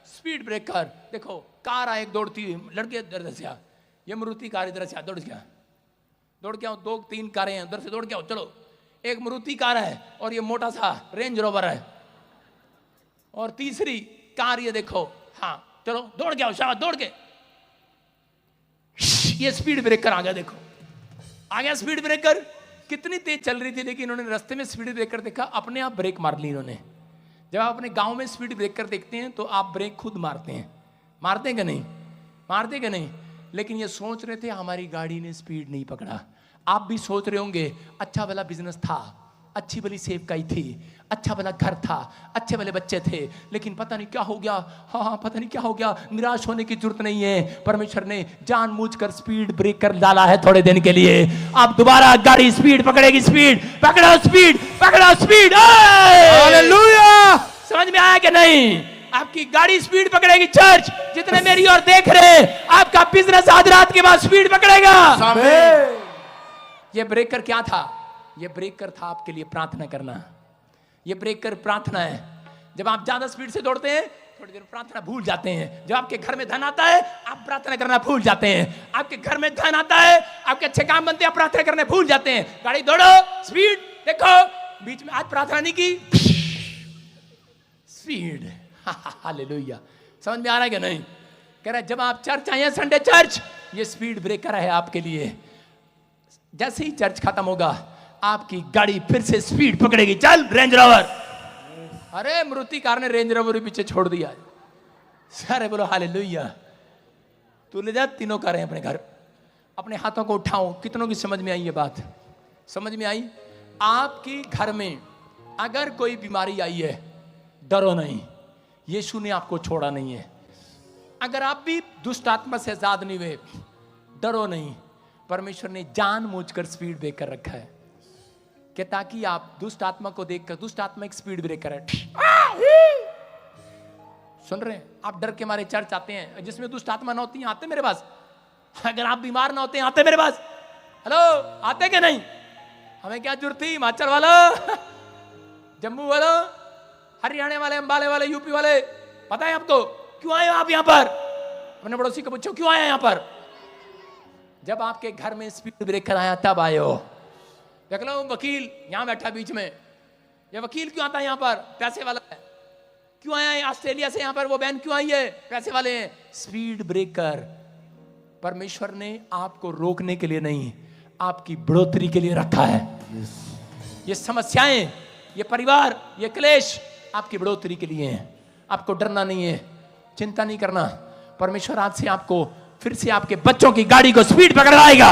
स्पीड ब्रेकर देखो, कार आए दौड़ती हुई, लड़के इधर से आ, ये मारुति कार इधर से आ, दौड़ के आओ, 2-3 कारें हैं उधर से, दौड़ के आओ, चलो। एक मारुति कार है और ये मोटा सा रेंज रोवर है, और तीसरी कार ये देखो, हाँ चलो दौड़ के आओ, शाबाश, दौड़ के। ये स्पीड ब्रेकर आ गया, देखो आ गया स्पीड ब्रेकर। कितनी तेज चल रही थी, लेकिन इन्होंने रास्ते में स्पीड ब्रेकर देखा, अपने आप ब्रेक मार ली इन्होंने। जब आप अपने गांव में स्पीड ब्रेकर देखते हैं तो आप ब्रेक खुद मारते हैं, मारते कि नहीं? मारते कि नहीं? लेकिन ये सोच रहे थे हमारी गाड़ी ने स्पीड नहीं पकड़ा। आप भी सोच रहे होंगे अच्छा भला बिजनेस था, अच्छी भली सेवकाई थी, अच्छा भला घर था, अच्छे भले बच्चे थे, लेकिन पता नहीं क्या हो गया। हाँ पता नहीं क्या हो गया। निराश होने की जरूरत नहीं है, परमेश्वर ने जानबूझकर स्पीड ब्रेकर डाला है थोड़े दिन के लिए। आप दोबारा गाड़ी स्पीड पकड़ेगी, स्पीड पकड़ो, स्पीड पकड़ो, स्पीड। हालेलुया। समझ में आया कि नहीं? आपकी गाड़ी स्पीड पकड़ेगी। चर्च जितने मेरी ओर देख रहे हैं, आपका बिजनेस आज रात के बाद स्पीड पकड़ेगा। ये ब्रेकर क्या था? ये ब्रेकर था आपके लिए प्रार्थना करना। ये ब्रेकर प्रार्थना है। जब आप ज्यादा स्पीड से दौड़ते हैं, थोड़ी देर प्रार्थना भूल जाते हैं। जब आपके घर में धन आता है, आप प्रार्थना करना भूल जाते हैं। आपके घर में धन आता है, आपके अच्छे काम बनते हैं, आप प्रार्थना करने भूल जाते हैं। गाड़ी दौड़ो, स्पीड देखो, बीच में आज प्रार्थना नहीं की, स्पीड। हालेलुया। समझ में आ रहा है कि नहीं? कह रहा है जब आप चर्च आए हैं, संडे चर्च, ये स्पीड ब्रेकर है आपके लिए। जैसे ही चर्च खत्म होगा, आपकी गाड़ी फिर से स्पीड पकड़ेगी। चल रेंज रोवर। अरे मारुति कार ने रेंज रोवर पीछे छोड़ दिया। सारे बोलो हालेलुया। तू ले जा तीनों कारें अपने घर। अपने हाथों को उठाओ। कितनों की समझ में आई ये बात? समझ में आई? आपकी घर में अगर कोई बीमारी आई है, डरो नहीं, यीशु ने आपको छोड़ा नहीं है। अगर आप भी दुष्ट आत्मा से आजाद नहीं हुए, डरो नहीं। परमेश्वर ने जानबूझकर स्पीड ब्रेकर रखा है कि ताकि आप दुष्ट आत्मा को देखकर, दुष्ट आत्मा एक स्पीड ब्रेकर है। सुन रहे हैं? आप डर के मारे चर्च आते हैं, जिसमें दुष्ट आत्मा ना होती है, आते मेरे पास। अगर आप बीमार ना होते हैं, आते मेरे पास। हेलो, आते कि नहीं? हमें क्या जरूरत थी? हिमाचल वाला, जम्मू वाला, हरियाणा वाले, अंबाले वाले, यूपी वाले, पता है आपको क्यों आए आप यहाँ पर? अपने पड़ोसी को पूछो क्यों आए यहाँ पर? जब आपके घर में स्पीड ब्रेकर आया तब आए हो। देख लो वकील यहां बैठा बीच में, ये वकील क्यों आता है यहाँ पर? पैसे वाला है। क्यों आया है ऑस्ट्रेलिया से यहाँ पर? वो बहन क्यों आई है? पैसे वाले हैं। स्पीड ब्रेकर परमेश्वर ने आपको रोकने के लिए नहीं, आपकी बढ़ोतरी के लिए रखा है। ये समस्याएं, ये परिवार, ये क्लेश आपकी बढ़ोतरी के लिए हैं। आपको डरना नहीं है, चिंता नहीं करना। परमेश्वर आज से आपको फिर से आपके बच्चों की गाड़ी को स्पीड पकड़वाएगा,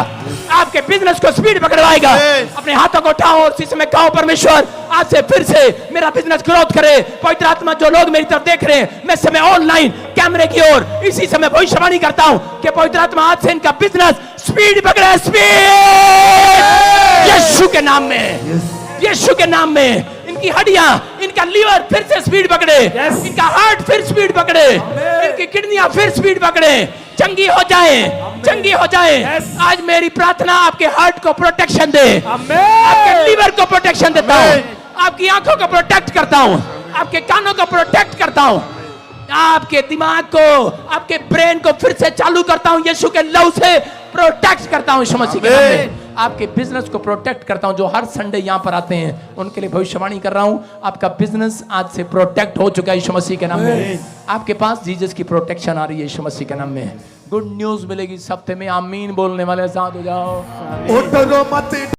आपके बिजनेस को स्पीड पकड़वाएगा। अपने हाथों को उठाओ और इसी समय कहो, परमेश्वर आज से फिर से मेरा बिजनेस ग्रोथ करे। पवित्र आत्मा, जो लोग मेरी तरफ देख रहे हैं, मैं समय ऑनलाइन कैमरे की ओर इसी समय भविष्यवाणी करता हूं कि पवित्र आत्मा आज से इनका बिजनेस स्पीड पकड़े, स्पीड, यीशु के नाम में, यीशु के नाम में। इनकी हड्डियां, इनका लीवर फिर से स्पीड पकड़े, इनका हार्ट फिर स्पीड पकड़े, इनकी किडनियां फिर स्पीड पकड़े, चंगी हो जाए, चंगी हो जाए। आज मेरी प्रार्थना आपके हार्ट को प्रोटेक्शन दे, आपके लीवर को प्रोटेक्शन देता हूं, आपकी आंखों को प्रोटेक्ट करता हूं, आपके कानों को प्रोटेक्ट करता हूं, आपके दिमाग को, आपके ब्रेन को फिर से चालू करता हूं, यीशु के लहू से प्रोटेक्ट करता हूं, यीशु मसीह के नाम में। आपके बिजनेस को प्रोटेक्ट करता हूं। जो हर संडे यहां पर आते हैं उनके लिए भविष्यवाणी कर रहा हूं, आपका बिजनेस आज से प्रोटेक्ट हो चुका है यीशु मसीह के नाम में। आपके पास जीसस की प्रोटेक्शन आ रही है यीशु मसीह के नाम में। गुड न्यूज मिलेगी इस हफ्ते में। आमीन बोलने वाले साथ हो जाओ।